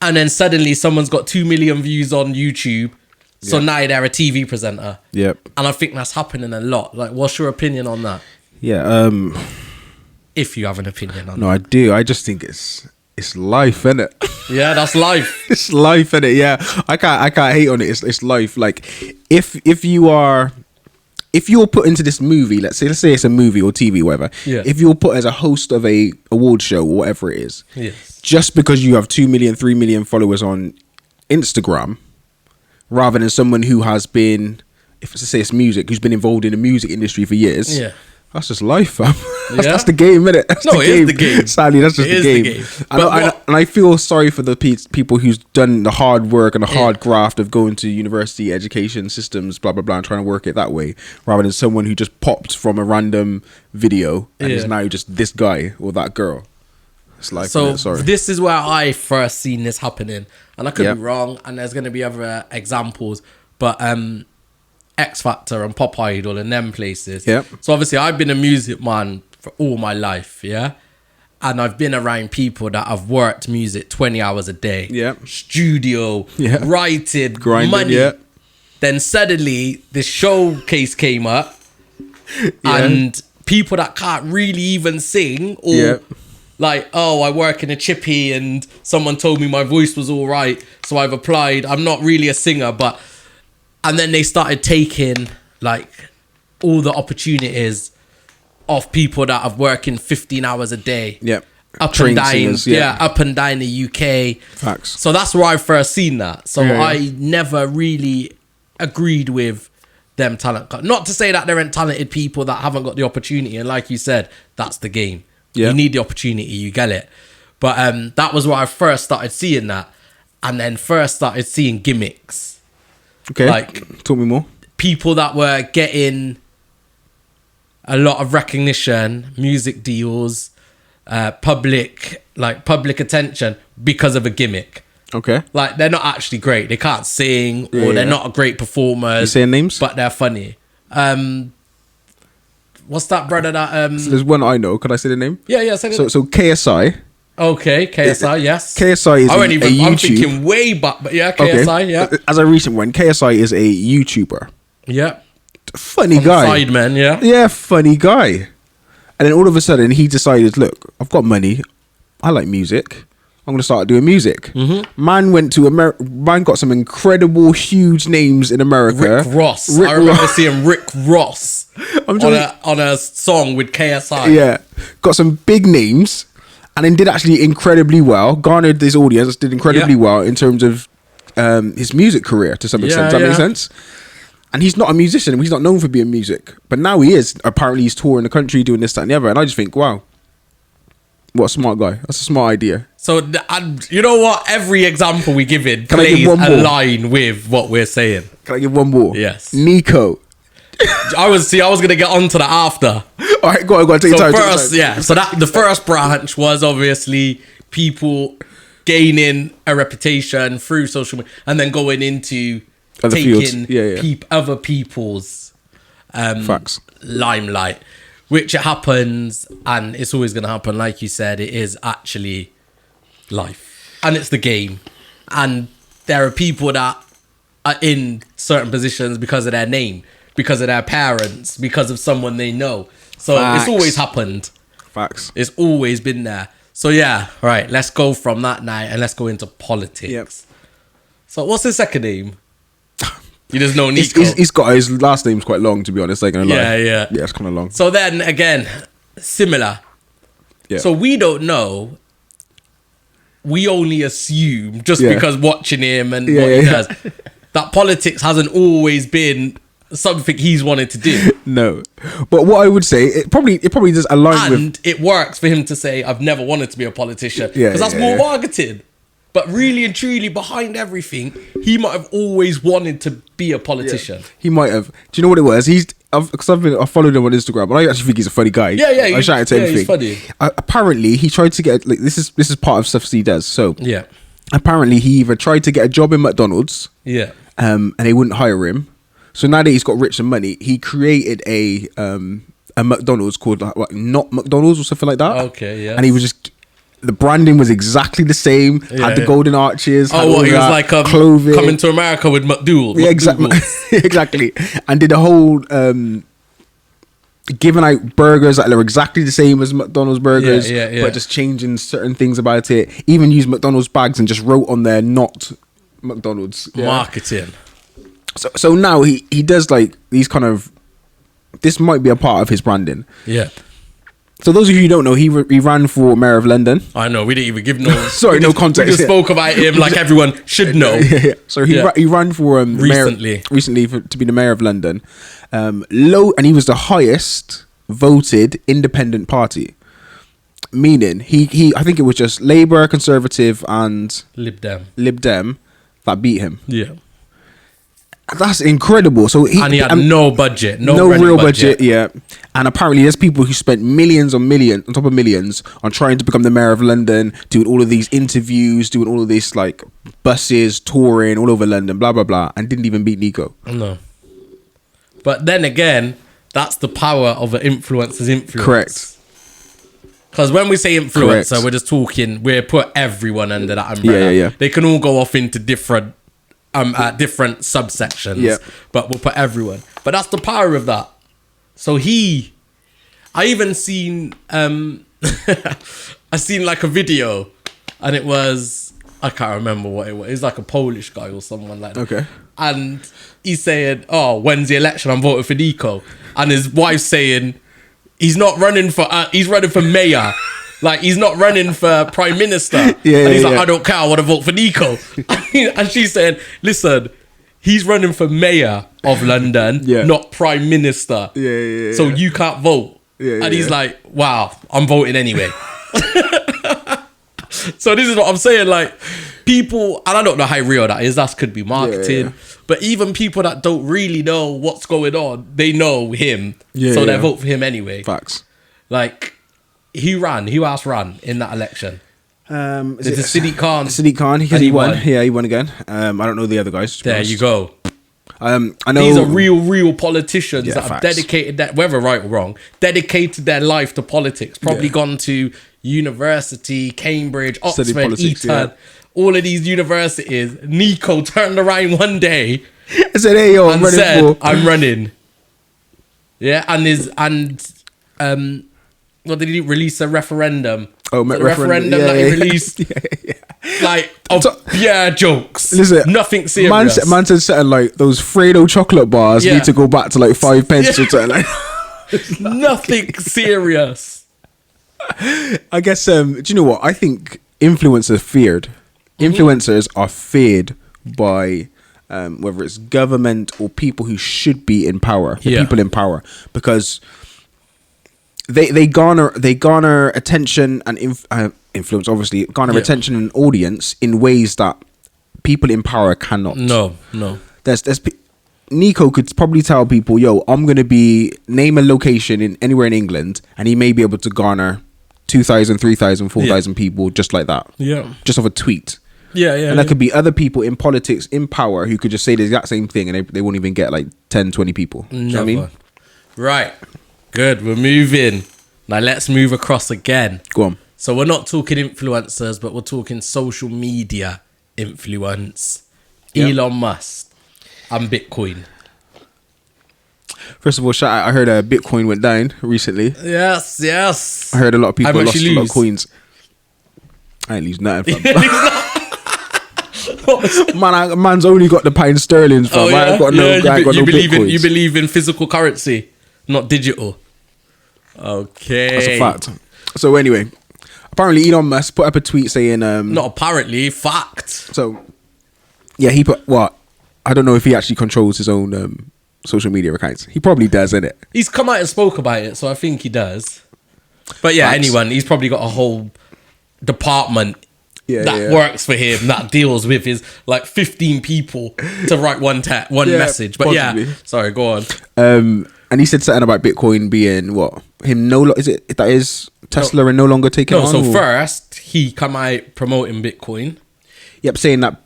And then suddenly someone's got 2 million views on YouTube. So now they're a TV presenter. And I think that's happening a lot. Like, what's your opinion on that? If you have an opinion on that. No, I do. I just think it's life, innit? Yeah, that's life. It's life, innit? Yeah. I can't hate on it. It's life. Like, if you're put into this movie, let's say it's a movie or TV, whatever. If you're put as a host of a award show or whatever it is, just because you have 2 million, 3 million followers on Instagram, rather than someone who has been, if it's to say it's music, who's been involved in the music industry for years, That's just life, fam. That's the game, innit? It is the game. Sadly, that's just the game. And I feel sorry for the people who's done the hard work and the hard graft of going to university education systems, blah, blah, blah, and trying to work it that way, rather than someone who just popped from a random video and is now just this guy or that girl. It's life, so this is where I first seen this happening. And I could be wrong, and there's going to be other examples. But X Factor and Pop Idol and them places. Yeah. So obviously I've been a music man for all my life, yeah? And I've been around people that have worked music 20 hours a day. Yeah. Studio, writing, grinding, money. Then suddenly this showcase came up and people that can't really even sing or like, oh, I work in a chippy and someone told me my voice was all right, so I've applied. I'm not really a singer, but... And then they started taking like all the opportunities of people that are working 15 hours a day. Yeah. Up and down. Singers, up and down the UK. Facts. So that's where I first seen that. So I never really agreed with them talent. Not to say that there aren't talented people that haven't got the opportunity. And like you said, that's the game. Yeah. You need the opportunity, you get it. But that was where I first started seeing that. And then first started seeing gimmicks. Okay, like, talk me more. People that were getting a lot of recognition, music deals, public attention because of a gimmick. Okay. Like, they're not actually great. They can't sing or they're not a great performer. You saying names? But they're funny. What's that brother that... So there's one I know. Could I say the name? Yeah, say the name. So KSI... Okay, KSI, yes. KSI is I'm thinking way back, but yeah, KSI, yeah. As a recent one, KSI is a YouTuber. Yeah. Funny guy. Sidemen, yeah. Yeah, funny guy. And then all of a sudden, he decided, look, I've got money. I like music. I'm going to start doing music. Mm-hmm. Man went to America. Man got some incredible, huge names in America. Rick Ross. I remember seeing Rick Ross on a song with KSI. Yeah. Got some big names. And then did actually incredibly well, garnered this audience, did incredibly well in terms of his music career to some extent. Does that make sense? And he's not a musician. He's not known for being music. But now he is. Apparently he's touring the country, doing this, that, and the other. And I just think, wow, what a smart guy. That's a smart idea. So, you know what? Every example we give it plays a line with what we're saying. Can I give one more? Yes. Nico. I was going to get onto that after. All right, go on. Take your time. So the first branch was obviously people gaining a reputation through social media and then going into other taking other people's facts limelight, which it happens and it's always going to happen. Like you said, it is actually life and it's the game. And there are people that are in certain positions because of their name, because of their parents, because of someone they know. So It's always happened. Facts. It's always been there. So yeah, right, let's go from that now and let's go into politics. Yep. So what's his second name? You just know Nico. He's got his last name's quite long, to be honest. Like, yeah, it's kind of long. So then again, similar. Yeah. So we don't know. We only assume just because watching him and what he does, that politics hasn't always been something he's wanted to do. No, but what I would say, it probably does align with, and it works for him to say, "I've never wanted to be a politician," because that's more marketing. But really and truly, behind everything, he might have always wanted to be a politician. Yeah. He might have. Do you know what it was? I followed him on Instagram, but I actually think he's a funny guy. Yeah. I shouted to him. He's funny. Apparently, he tried to get this is part of stuff he does. So yeah, apparently he either tried to get a job in McDonald's. Yeah. And they wouldn't hire him. So now that he's got rich and money, he created a McDonald's called Not McDonald's or something like that. Okay, yeah. And he was just, the branding was exactly the same. Had the golden arches. He was like clothing. Coming to America with McDougal. Yeah, exactly. Exactly. And did a whole giving out burgers that are exactly the same as McDonald's burgers, but just changing certain things about it. Even used McDonald's bags and just wrote on there Not McDonald's. Marketing. So now he does like these kind of, this might be a part of his branding. Yeah. So those of you who don't know, he ran for Mayor of London. I know, we didn't even give no no context. We just spoke about him like everyone should know. Yeah. So he ran for recently to be the Mayor of London. And he was the highest voted independent party. Meaning, he I think it was just Labour, Conservative, and Lib Dem that beat him. Yeah. That's incredible. So he had no budget, no real budget. Yeah, and apparently there's people who spent millions on top of millions on trying to become the mayor of London, doing all of these interviews, doing all of this like buses, touring all over London, blah blah blah, and didn't even beat Nico. No. But then again, that's the power of an influencer's influence. Correct. Because when we say influencer, Correct. we're just talking. We put everyone under that umbrella. Yeah. They can all go off into different different subsections, but we'll put everyone. But that's the power of that. So I even seen I seen like a video, and it was, I can't remember what it was. It was like a Polish guy or someone like that. Okay. And he's saying, "Oh, when's the election? I'm voting for Nico." And his wife's saying, he's not running for he's running for mayor. Like, he's not running for prime minister. And he's like, I don't care, I want to vote for Nico. And she's saying, listen, he's running for mayor of London, not prime minister. So you can't vote. And he's like, wow, I'm voting anyway. So this is what I'm saying. Like, people, and I don't know how real that is. That could be marketing. But even people that don't really know what's going on, they know him. So they vote for him anyway. Facts. Like, who else ran in that election? Is it Sadiq Khan? Sadiq Khan, because he won. Yeah, he won again. I don't know the other guys. There you go. I know these are real politicians that have facts. dedicated that, whether right or wrong, dedicated their life to politics. Probably gone to university, Cambridge, Oxford, politics, Eton, all of these universities. Nico turned around one day I said, "Hey, yo, I'm running." Yeah, and what did he release a referendum? Oh, referendum that he released. Like, jokes. Listen, nothing serious. Man said something like, those Fredo chocolate bars need to go back to like 5 pence or something like. Nothing serious. I guess, do you know what? I think influencers are feared by whether it's government or people who should be in power, people in power, because they garner attention and influence, obviously, attention and audience in ways that people in power cannot. No. There's Nico could probably tell people, yo, I'm going to name a location in anywhere in England, and he may be able to garner 2,000, 3,000, 4,000 people just like that. Yeah. Just off a tweet. And there could be other people in politics, in power, who could just say the exact same thing, and they won't even get like 10, 20 people. Do you know what I mean? Right. Good. We're moving. Now let's move across again. Go on. So we're not talking influencers, but we're talking social media influence. Elon Musk and Bitcoin. First of all, shout out, I heard Bitcoin went down recently. Yes. I heard a lot of people lost a lot of coins. I ain't lose nothing, fam. Man's only got the pound sterling, fam. I ain't got no Bitcoins. You believe in physical currency, not digital. Okay. That's a fact. So anyway, apparently Elon Musk put up a tweet saying... not apparently, fact. So, yeah, he put... What? I don't know if he actually controls his own social media accounts. He probably does, innit? He's come out and spoke about it, so I think he does. But yeah, anyone, he's probably got a whole department that works for him, that deals with his like 15 people to write one message. But possibly. Sorry, go on. And he said something about Bitcoin being what? Is Tesla and no longer taking on? So first, he come out promoting Bitcoin. Yep, saying that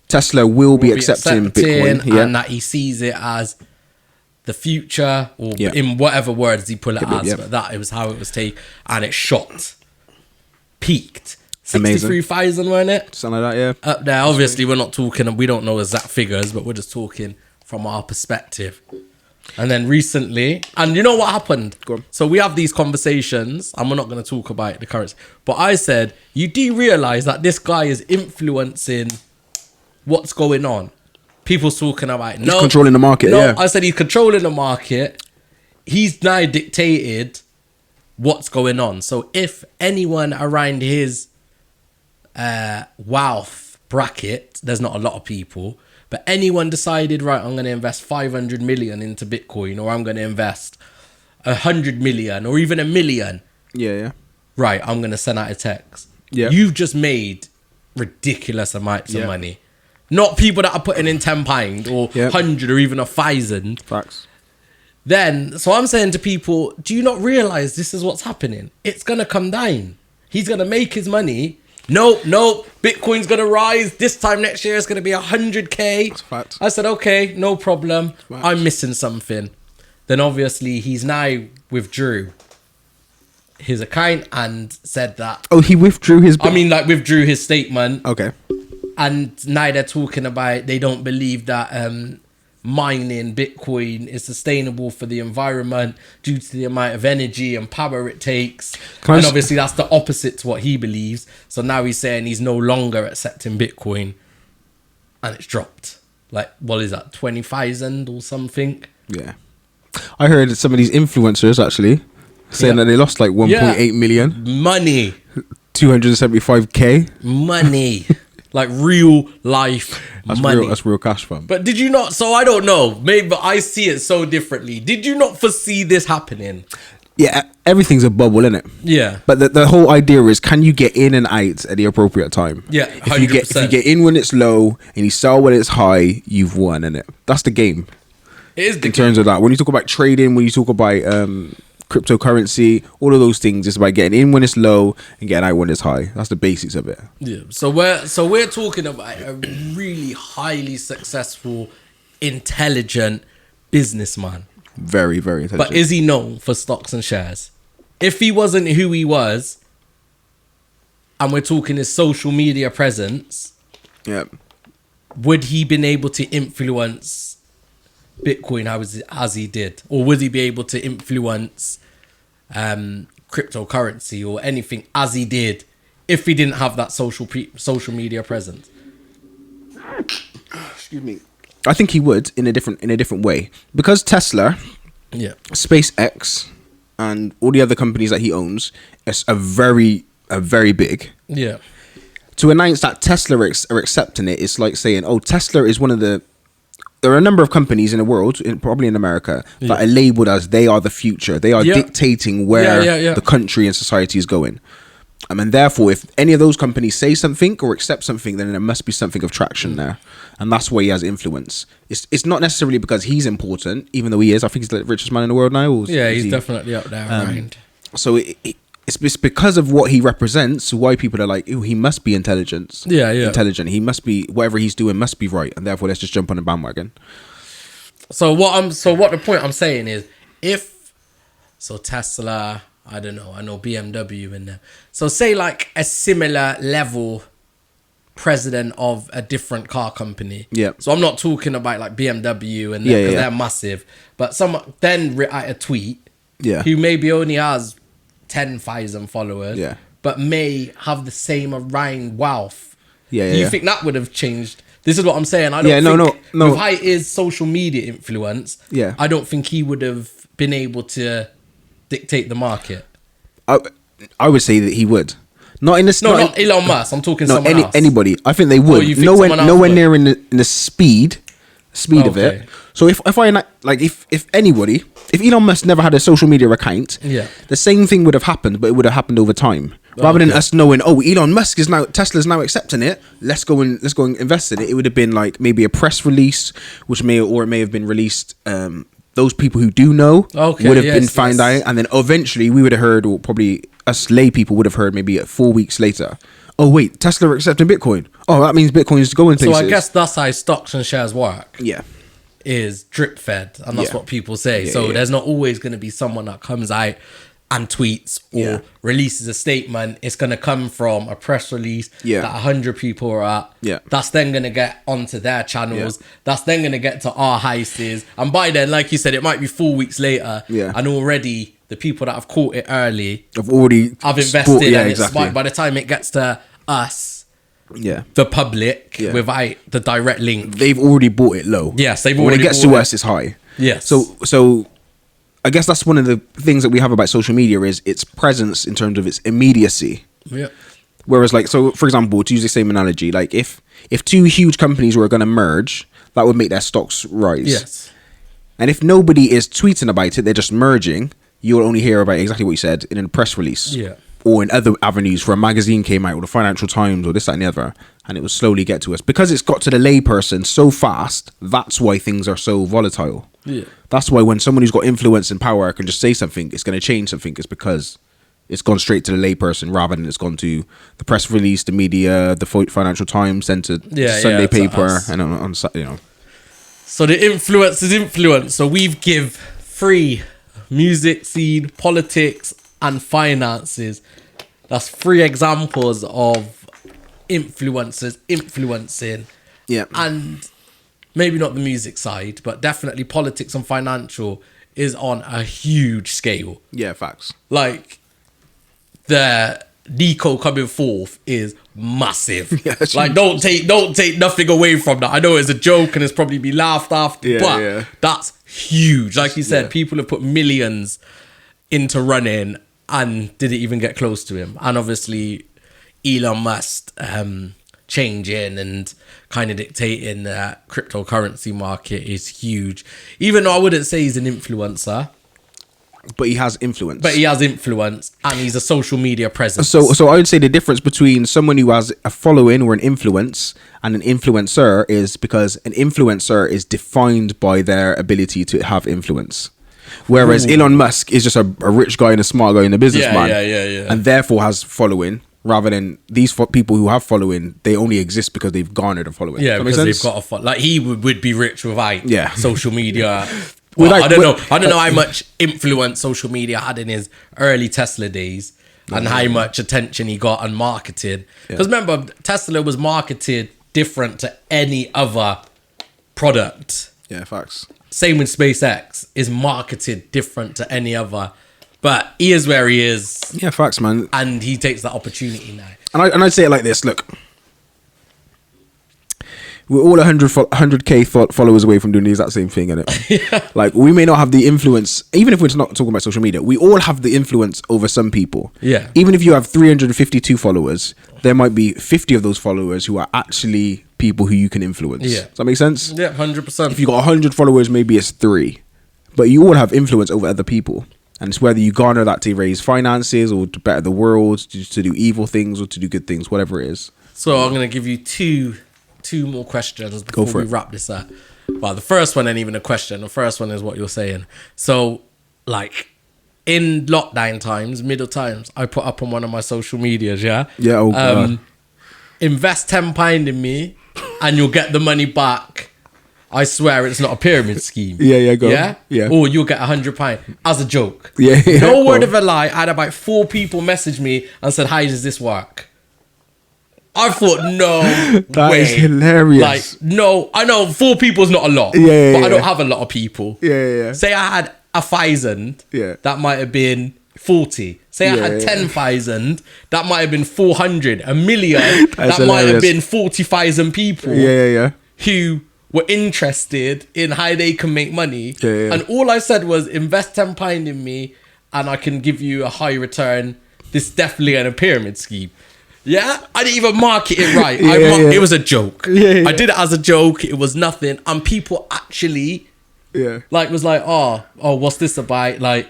Tesla will be accepting Bitcoin. And that he sees it as the future, or in whatever words he put it as, but that it was how it was taken, and it shot. Peaked. 63,000, weren't it? Something like that, yeah. Up there. Obviously, we're not talking, we don't know exact figures, but we're just talking from our perspective. And then recently, and you know what happened? Go on. So we have these conversations, and we're not going to talk about the currency. But I said, you do realize that this guy is influencing what's going on. People's talking about he's controlling the market. I said he's controlling the market. He's now dictated what's going on. So if anyone around his wealth bracket, there's not a lot of people, but anyone decided, right, I'm going to invest 500 million into Bitcoin, or I'm going to invest 100 million or even 1 million. Yeah. Right, I'm going to send out a text. Yeah. You've just made ridiculous amounts of money. Not people that are putting in £10 or 100 or even 1,000. Facts. Then, so I'm saying to people, do you not realize this is what's happening? It's going to come down. He's going to make his money. Nope. Bitcoin's going to rise. This time next year, it's going to be 100K. That's fact. I said, okay, no problem. I'm missing something. Then obviously he's now withdrew his account and said that. Oh, he withdrew his... withdrew his statement. Okay. And now they're talking about they don't believe that mining Bitcoin is sustainable for the environment due to the amount of energy and power it takes. And obviously that's the opposite to what he believes. So now he's saying he's no longer accepting Bitcoin. And it's dropped. Like, what is that? 20,000 or something? Yeah. I heard some of these influencers actually saying that they lost like 1.8 million. Money. 275K. Money. Like real life money. That's real cash, fam. But did you not? So I don't know. Maybe I see it so differently. Did you not foresee this happening? Yeah, everything's a bubble, isn't it? Yeah. But the whole idea is, can you get in and out at the appropriate time? Yeah, 100%. If you get in when it's low and you sell when it's high, you've won, innit? That's the game. It is the game. In terms of that. When you talk about trading, when you talk about cryptocurrency, all of those things, it's about getting in when it's low and getting out when it's high. That's the basics of it. Yeah. So we're talking about a really highly successful, intelligent businessman. Very, very intelligent. But is he known for stocks and shares? If he wasn't who he was, and we're talking his social media presence, would he been able to influence Bitcoin as he did? Or would he be able to influence cryptocurrency or anything as he did if he didn't have that social media presence? Excuse me. I think he would in a different way, because Tesla, SpaceX, and all the other companies that he owns are very big. Yeah. To announce that Tesla are accepting it, it's like saying, "Oh, Tesla is one of the." There are a number of companies in the world, probably in America, that are labeled as they are the future. They are dictating where the country and society is going. And therefore, if any of those companies say something or accept something, then there must be something of traction there. And that's why he has influence. It's not necessarily because he's important, even though he is. I think he's the richest man in the world now. He's definitely up there. Right. So it's because of what he represents why people are like, "Ooh, he must be intelligent. Intelligent. He must be, whatever he's doing must be right. And therefore, let's just jump on the bandwagon." So what the point I'm saying is, Tesla, I don't know, I know BMW in there. So say like a similar level president of a different car company. Yeah. So I'm not talking about like BMW and because they're massive, but someone then write a tweet. Yeah. Who maybe only has 10,000 followers. Yeah. But may have the same around wealth. Yeah. Do you think that would have changed? This is what I'm saying. I don't think no. with how his social media influence, I don't think he would have been able to dictate the market. I would say that he would. Not Elon Musk. I'm talking someone else. Anybody. I think they would. Nowhere near in the speed of it. So if Elon Musk never had a social media account, the same thing would have happened, but it would have happened over time. Rather than us knowing, oh, Elon Musk is now, Tesla's now accepting it, let's go and invest in it. It would have been like maybe a press release, which may have been released. Those people who do know would have been found out, and then eventually we would have heard, or probably us lay people would have heard maybe 4 weeks later. Oh wait, Tesla are accepting Bitcoin. Oh, that means Bitcoin is going places. So I guess that's how stocks and shares work. Yeah. Is drip fed, and that's what people say. There's not always going to be someone that comes out and tweets or releases a statement. It's going to come from a press release that 100 people are at. Yeah. That's then going to get onto their channels. Yeah. That's then going to get to our houses. And by then, like you said, it might be 4 weeks later. Yeah. And already the people that have caught it early have invested in it. Exactly. By the time it gets to us, the public, without the direct link, they've already bought it low. Yes, they've already. When it gets to us, it's high. Yes. So I guess that's one of the things that we have about social media is its presence in terms of its immediacy. Yeah. Whereas, like, so for example, to use the same analogy, like if two huge companies were going to merge, that would make their stocks rise. Yes. And if nobody is tweeting about it, they're just merging. you will only hear about exactly what you said in a press release. Yeah. Or in other avenues where a magazine came out or the Financial Times or this, that and the other. And it will slowly get to us. Because it's got to the layperson so fast, that's why things are so volatile. Yeah. That's why when someone who's got influence and power can just say something, it's going to change something. It's because it's gone straight to the layperson rather than it's gone to the press release, the media, the Financial Times, then to Sunday paper, and on you know. So the influence is influence. So we've give 3 music scene, politics, and finances. That's 3 examples of influencers influencing. Yeah. And maybe not the music side, but definitely politics and financial is on a huge scale. Yeah, facts. Like, the Nico coming forth is massive. Yeah, like, don't take nothing away from that. I know it's a joke and it's probably be laughed after, but that's huge. Like you said, people have put millions into running and didn't even get close to him. And obviously, Elon Musk changing and kind of dictating the cryptocurrency market is huge. Even though I wouldn't say he's an influencer, but he has influence. And he's a social media presence. So I would say the difference between someone who has a following or an influence and an influencer is because an influencer is defined by their ability to have influence. Whereas Elon Musk is just a rich guy and a smart guy and a businessman. Yeah. And therefore has following, rather than these people who have following, they only exist because they've garnered a following. Yeah, because they've got a like he would be rich without social media. I don't know how much influence social media had in his early Tesla days and how much attention he got and marketed. Because remember, Tesla was marketed different to any other product. Yeah, facts. Same with SpaceX, is marketed different to any other. But he is where he is. Yeah, facts, man. And he takes that opportunity now. And I'd say it like this, look. We're all 100k followers away from doing the exact same thing, innit? Like, we may not have the influence, even if we're not talking about social media, we all have the influence over some people. Yeah. Even if you have 352 followers, there might be 50 of those followers who are actually people who you can influence. Yeah. Does that make sense? Yeah, 100%. If you got 100 followers, maybe it's 3. But you all have influence over other people. And it's whether you garner that to raise finances or to better the world, to do evil things or to do good things, whatever it is. So I'm going to give you two more questions before we wrap this up. Well, the first one ain't even a question. The first one is what you're saying. So, like, in lockdown times, middle times, I put up on one of my social medias, yeah? Yeah, God. Invest £10 in me and you'll get the money back. I swear it's not a pyramid scheme. Go. Yeah? Or you'll get £100 as a joke. Yeah. No word of a lie. I had about 4 people message me and said, how does this work? I thought, no that way. Is hilarious. Like, no, I know 4 people is not a lot. But I don't have a lot of people. Yeah. Say I had 1,000. Yeah. That might have been 40. Say I had 10,000. That might have been 400. 1 million. That might have been 40,000 people. Yeah. Who were interested in how they can make money. Yeah. And all I said was, invest £10 in me and I can give you a high return. This definitely ain't a pyramid scheme. Yeah, I didn't even market it right. It was a joke. I did it as a joke. It was nothing, and people actually, was like, oh, what's this about? Like,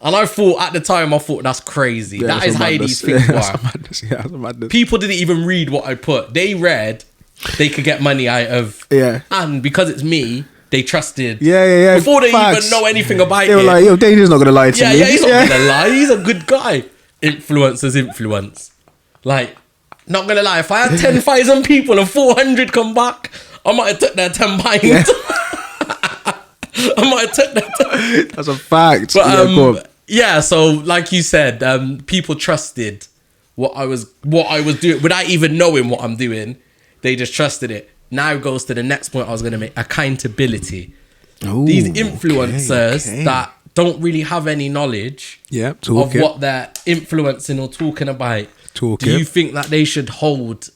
and I thought at the time, that's crazy. Yeah, that is how these things work. That's madness. People didn't even read what I put. They read they could get money out of. And because it's me, they trusted. Yeah. Before they even know anything about it, they were like, yo, Danger's not gonna lie to me. Yeah, he's not gonna lie. He's a good guy. Influencers influence. Like, not gonna lie, if I had 10,000 people and 400 come back, I might have took their £10. I might have took their That's a fact. But, so like you said, people trusted what I was doing without even knowing what I'm doing. They just trusted it. Now it goes to the next point I was gonna make: accountability. These influencers that don't really have any knowledge of what they're influencing or talking about. Do you think that they should hold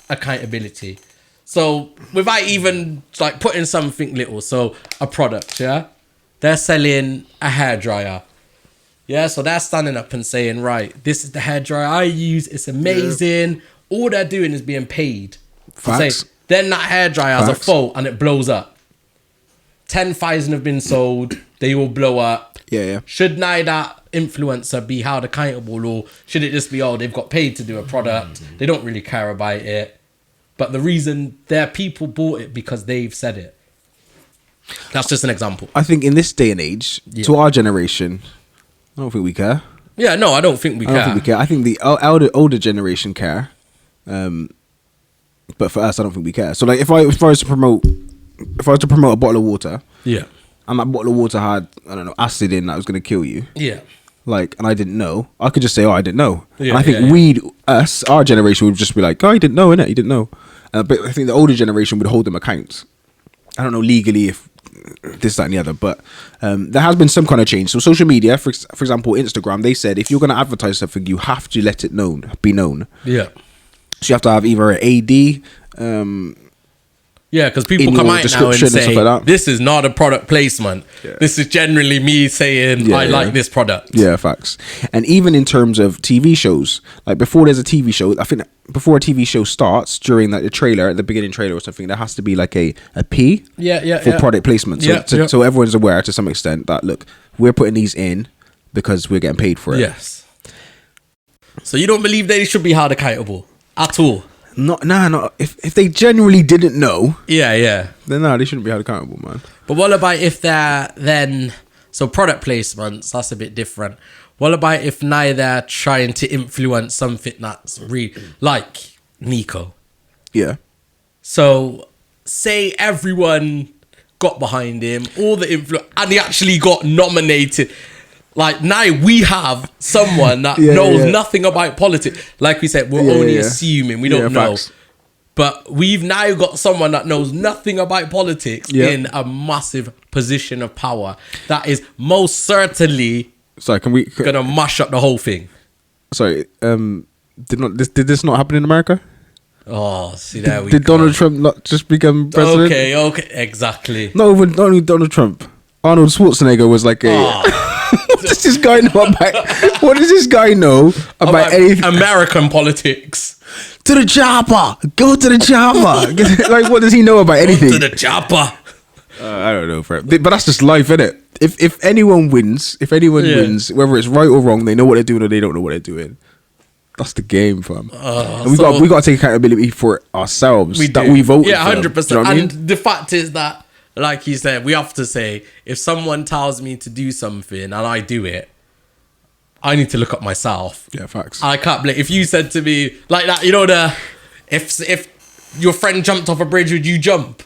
accountability? So without even like putting something little, so a product, they're selling a hairdryer. So they're standing up and saying, right, this is the hairdryer I use, it's amazing. All they're doing is being paid. Facts. Then that hairdryer has a fault and it blows up. 10,000 have been sold, they all blow up. Yeah. Should now that influencer be held accountable, or should it just be, they've got paid to do a product, they don't really care about it, but the reason their people bought it because they've said it. That's just an example. I think in this day and age, to our generation, I don't think we care. Yeah, no, I don't think we care. I think the older generation care. But for us, I don't think we care. So like, if I was to promote a bottle of water, and that bottle of water had, I don't know, acid in that was going to kill you, like, and I didn't know, I could just say, I didn't know. And I think our generation would just be like, he didn't know, innit? He didn't know. But I think the older generation would hold them account. I don't know legally if this, that, and the other, but there has been some kind of change. So social media, for example, Instagram, they said if you're going to advertise something, you have to let it be known. Yeah. So you have to have either an AD. Because people come out now and say, like this is not a product placement. Yeah. This is generally me saying, I like this product. Yeah, facts. And even in terms of TV shows, like before there's a TV show, I think before a TV show starts, during like the trailer, the beginning trailer or something, there has to be like a P for product placement. So everyone's aware to some extent that, look, we're putting these in because we're getting paid for it. Yes. So you don't believe they should be held accountable at all? No. If they genuinely didn't know, then no, they shouldn't be held accountable, man. But what about if they're then, so product placements, that's a bit different. What about if now they're trying to influence something that's really like Nico? Yeah. So say everyone got behind him, all the influence, and he actually got nominated. Like now we have someone that knows nothing about politics. Like we said, we're only assuming, we don't know. Facts. But we've now got someone that knows nothing about politics in a massive position of power that is most certainly gonna mash up the whole thing. Sorry, did this not happen in America? Oh, see there we did go. Donald Trump not just become president? Okay, exactly. Not only Donald Trump. Arnold Schwarzenegger was like what does this guy know about anything? American politics. To the chopper. Go to the chopper. Like, what does he know about anything? Go to the chopper. I don't know, Fred. But that's just life, innit? If anyone wins, whether it's right or wrong, they know what they're doing or they don't know what they're doing. That's the game, fam. And we got to take accountability for it ourselves. We voted. Yeah, 100%. You know what I mean? And the fact is that, like you said, we have to say, if someone tells me to do something and I do it, I need to look at myself. Yeah, facts. I can't believe if you said to me like that, if your friend jumped off a bridge, would you jump?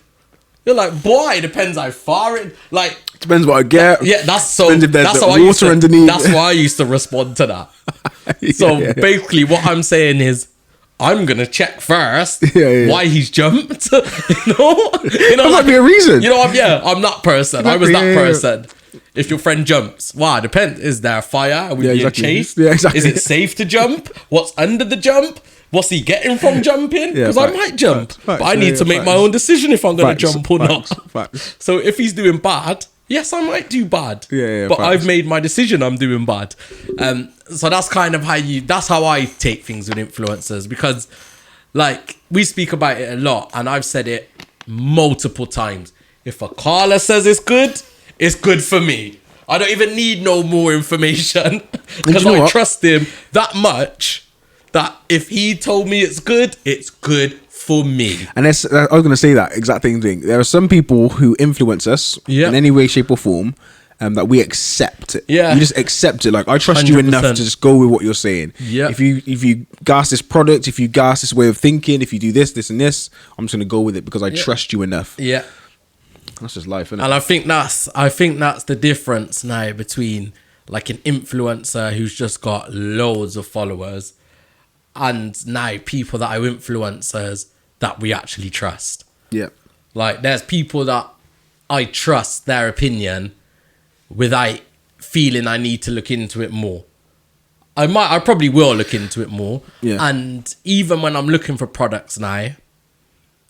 You're like, boy, it depends how far it. Like, depends what I get. Yeah, that's so. Depends if there's that's water underneath. That's why I used to respond to that. Basically, what I'm saying is, I'm gonna check first why he's jumped. That might be a reason. I'm that person. I was that person. If your friend jumps, it depends. Is there a fire? Are we being chased? Yeah, exactly. Is it safe to jump? What's under the jump? What's he getting from jumping? Because I might jump, but I need to make my own decision if I'm going to jump or not. So if he's doing bad, yes, I might do bad. But I've made my decision. I'm doing bad. So that's kind of that's how I take things with influencers, because like we speak about it a lot and I've said it multiple times. If a caller says it's good for me. I don't even need no more information because I trust him that much that if he told me it's good for me. And I was going to say that exact same thing. There are some people who influence us in any way, shape or form that we accept it. Yeah. You just accept it. Like, I trust 100%. You enough to just go with what you're saying. Yeah. If you gas this product, if you gas this way of thinking, if you do this and this, I'm just going to go with it because I trust you enough. Yeah. That's just life, isn't it? And I think that's the difference now between like an influencer who's just got loads of followers and now people that are influencers that we actually trust. Yeah. Like there's people that I trust their opinion without feeling I need to look into it more. I probably will look into it more. Yeah. And even when I'm looking for products now,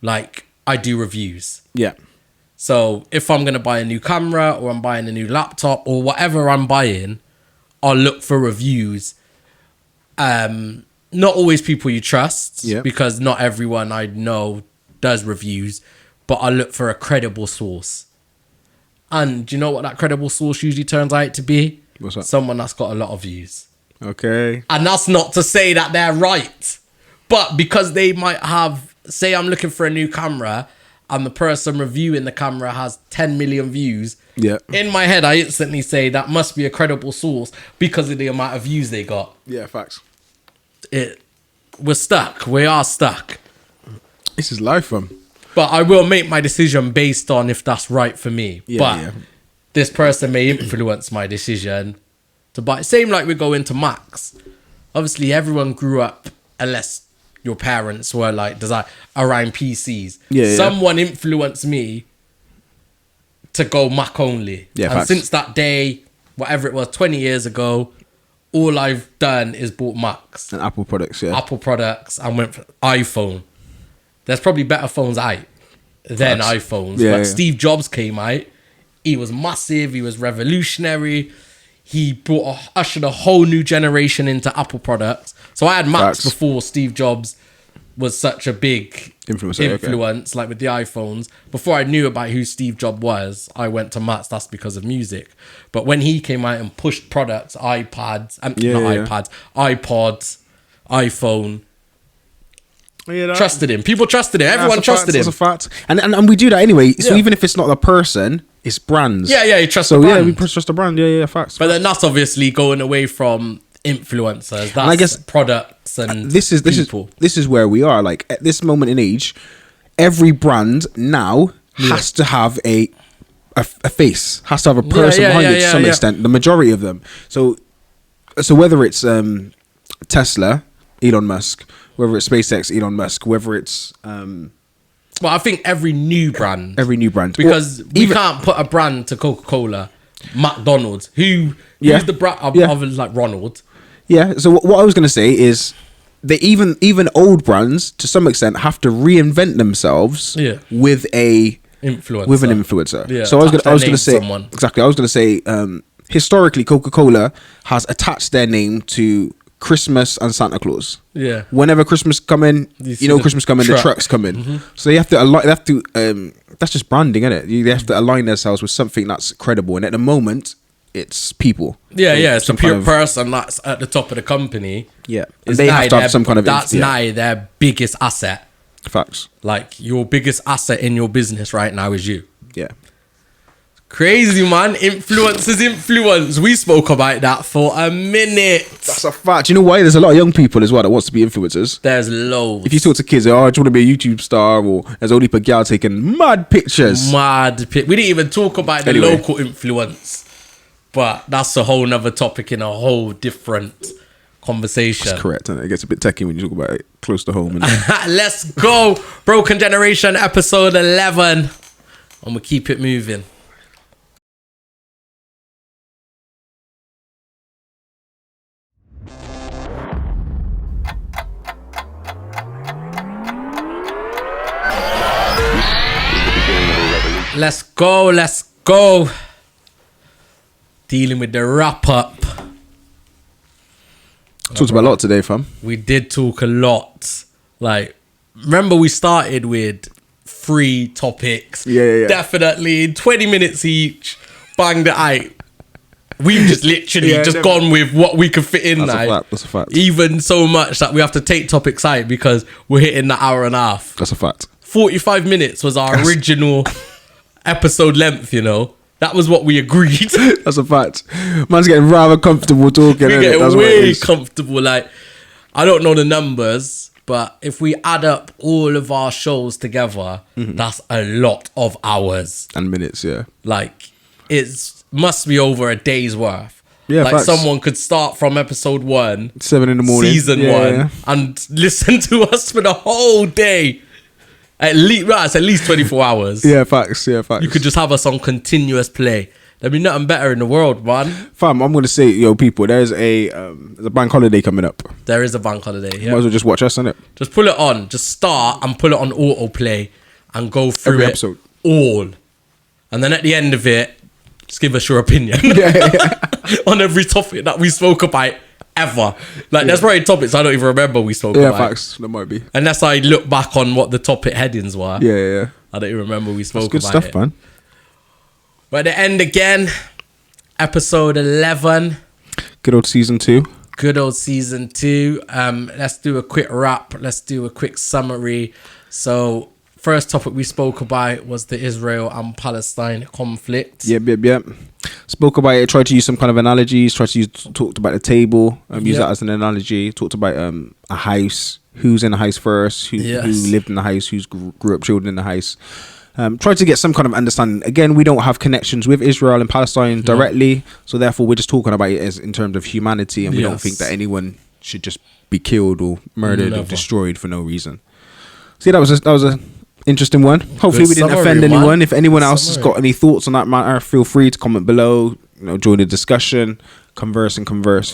like I do reviews. Yeah. So if I'm going to buy a new camera or I'm buying a new laptop or whatever I'm buying, I'll look for reviews. Not always people you trust, because not everyone I know does reviews, but I look for a credible source. And do you know what that credible source usually turns out to be? What's that? Someone that's got a lot of views. Okay. And that's not to say that they're right. But because they might have, say I'm looking for a new camera and the person reviewing the camera has 10 million views. Yeah. In my head, I instantly say that must be a credible source because of the amount of views they got. Yeah, facts. We're stuck. We are stuck. This is life, fam. But I will make my decision based on if that's right for me. Yeah, but yeah. this person may influence my decision to buy. Same like we go into Macs. Obviously, everyone grew up, unless your parents were like around PCs. Yeah, Someone influenced me to go Mac only. Yeah, and facts. since that day, whatever it was, 20 years ago, all I've done is bought Macs. And Apple products, yeah. Apple products and went for iPhone. There's probably better phones out than iPhones. Yeah, but yeah. Steve Jobs came out. He was massive. He was revolutionary. He ushered a whole new generation into Apple products. So I had Macs before Steve Jobs was such a big influence, like with the iPhones. Before I knew about who Steve Jobs was, I went to Macs. That's because of music. But when he came out and pushed products, iPads, iPods, iPhone, trusted him. People trusted him. Everyone trusted him. That's a fact. And we do that anyway. So even if it's not the person, it's brands. Yeah, you trust the brand. Yeah, we trust the brand. Yeah, facts. But then that's obviously going away from influencers. That's I guess products and people. This is where we are. Like at this moment in age, every brand now has to have a face, has to have a person behind it to some extent. The majority of them. So whether it's Tesla, Elon Musk, whether it's SpaceX, Elon Musk, whether it's well, I think every new brand, because we can't put a brand to Coca-Cola, McDonald's, who's the brand other like Ronald. Yeah. So what I was going to say is they even old brands to some extent have to reinvent themselves with an influencer. Yeah. So I was going to say someone. Exactly. I was going to say historically Coca-Cola has attached their name to Christmas and Santa Claus. Yeah. Whenever Christmas come in, Christmas come in, the trucks come in. Mm-hmm. So you have to that's just branding, isn't it? They have to align themselves with something that's credible. And at the moment, it's people. Yeah, it's a pure person that's at the top of the company. Yeah. And they have to have some kind of... That's now their biggest asset. Facts. Like, your biggest asset in your business right now is you. Yeah. Crazy, man. Influence. We spoke about that for a minute. That's a fact. Do you know why? There's a lot of young people as well that wants to be influencers. There's loads. If you talk to kids, do you want to be a YouTube star? Or there's only a gal taking mad pictures. We didn't even talk about the local influence. But that's a whole nother topic in a whole different conversation. That's correct. And it gets a bit techie when you talk about it close to home. Let's go. Broken Generation, episode 11. And we'll keep it moving. Let's go. Dealing with the wrap up. Talked about a lot today, fam. We did talk a lot. Like, remember we started with 3 topics. Yeah. Definitely 20 minutes each. Banged it out. We've just literally gone with what we could fit in now. That's a fact. Even so much that we have to take topics out because we're hitting the hour and a half. That's a fact. 45 minutes was our original episode length, That was what we agreed. That's a fact. Man's getting rather comfortable talking. We're getting way comfortable. Like, I don't know the numbers, but if we add up all of our shows together, that's a lot of hours. And minutes, yeah. Like, it must be over a day's worth. Yeah, like facts. Someone could start from episode 1, 7 in the morning, season 1, and listen to us for the whole day. At least 24 hours. Yeah, facts. You could just have us on continuous play. There'd be nothing better in the world, man. Fam, I'm gonna say, people, there's a bank holiday coming up. There is a bank holiday. Yeah. Might as well just watch us, innit? Just pull it on. Just start and pull it on autoplay and go through every episode all. And then at the end of it, just give us your opinion on every topic that we spoke about. Ever. There's probably topics I don't even remember we spoke about. Yeah, facts. There might be. Unless I look back on what the topic headings were. Yeah. I don't even remember we spoke about it. That's good stuff, man. We're at the end again. Episode 11. Good old season 2. Good old season 2. Let's do a quick wrap. Let's do a quick summary. So, first topic we spoke about was the Israel and Palestine conflict. Yep. Spoke about it. Tried to use some kind of analogies. Talked about the table. Use that as an analogy. Talked about a house. Who's in the house first? Who lived in the house? Who's grew up children in the house? Tried to get some kind of understanding. Again, we don't have connections with Israel and Palestine directly, so therefore we're just talking about it as in terms of humanity, and we don't think that anyone should just be killed or murdered or destroyed for no reason. See, that was a interesting one. Hopefully, we didn't offend anyone. If anyone else has got any thoughts on that matter, feel free to comment below. Join the discussion, converse.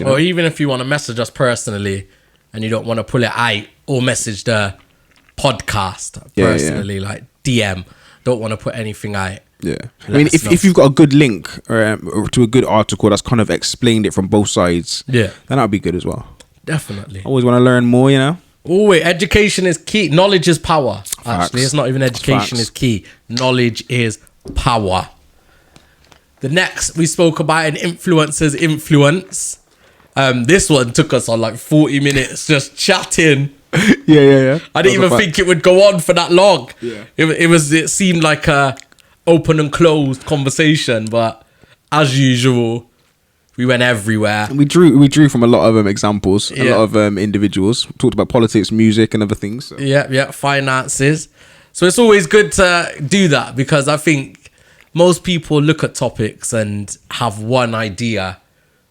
Or even if you want to message us personally and you don't want to pull it out, or message the podcast personally, like DM. Don't want to put anything out. Yeah, I mean, if you've got a good link or to a good article that's kind of explained it from both sides, then that'd be good as well. Definitely. Always want to learn more, Always, education is key. Knowledge is power. Actually, it's not even education is key. Knowledge is power. The next, we spoke about an influencer's influence. This one took us on like 40 minutes just chatting. Yeah. I didn't even think it would go on for that long. Yeah. It seemed like a open and closed conversation, but as usual, we went everywhere. We drew from a lot of examples, a lot of individuals. Talked about politics, music, and other things. So. Yeah, finances. So it's always good to do that, because I think most people look at topics and have one idea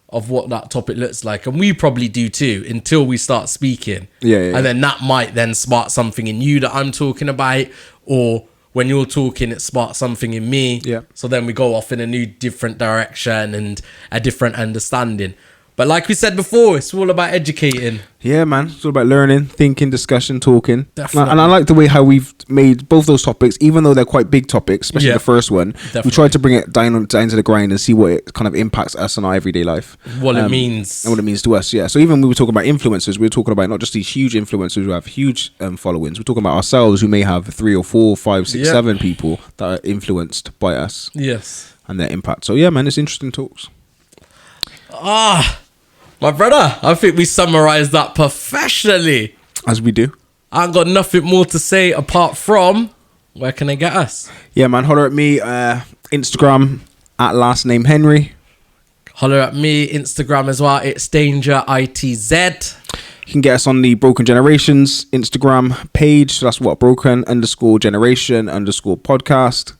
of what that topic looks like, and we probably do too, until we start speaking. And then that might then spark something in you that I'm talking about, or when you're talking, it sparks something in me. So then we go off in a new different direction and a different understanding. But like we said before, it's all about educating. Yeah, man. It's all about learning, thinking, discussion, talking. Definitely. And I like the way how we've made both those topics, even though they're quite big topics, especially the first one. Definitely. We tried to bring it down to the grind and see what it kind of impacts us in our everyday life. What it means. And what it means to us, So even when we were talking about influencers, we were talking about not just these huge influencers who have huge followings. We're talking about ourselves who may have 3 or 4, 5, 6, 7 people that are influenced by us. And their impact. So yeah, man, it's interesting talks. My brother, I think we summarised that professionally. As we do. I ain't got nothing more to say apart from, where can they get us? Yeah, man, holler at me, Instagram, at last name Henry. Holler at me, Instagram as well, it's Danger ITZ. You can get us on the Broken Generations Instagram page. So that's what, broken_generation_podcast.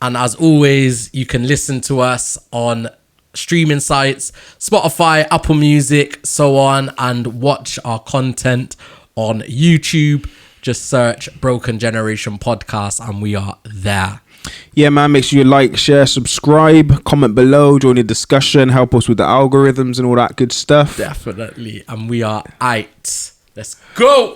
And as always, you can listen to us on streaming sites, Spotify, Apple Music, so on, and watch our content on YouTube. Just search Broken Generation Podcast and we are there. Yeah, man, make sure you like, share, subscribe, comment below, join the discussion, help us with the algorithms and all that good stuff. Definitely. And we are out. Let's go.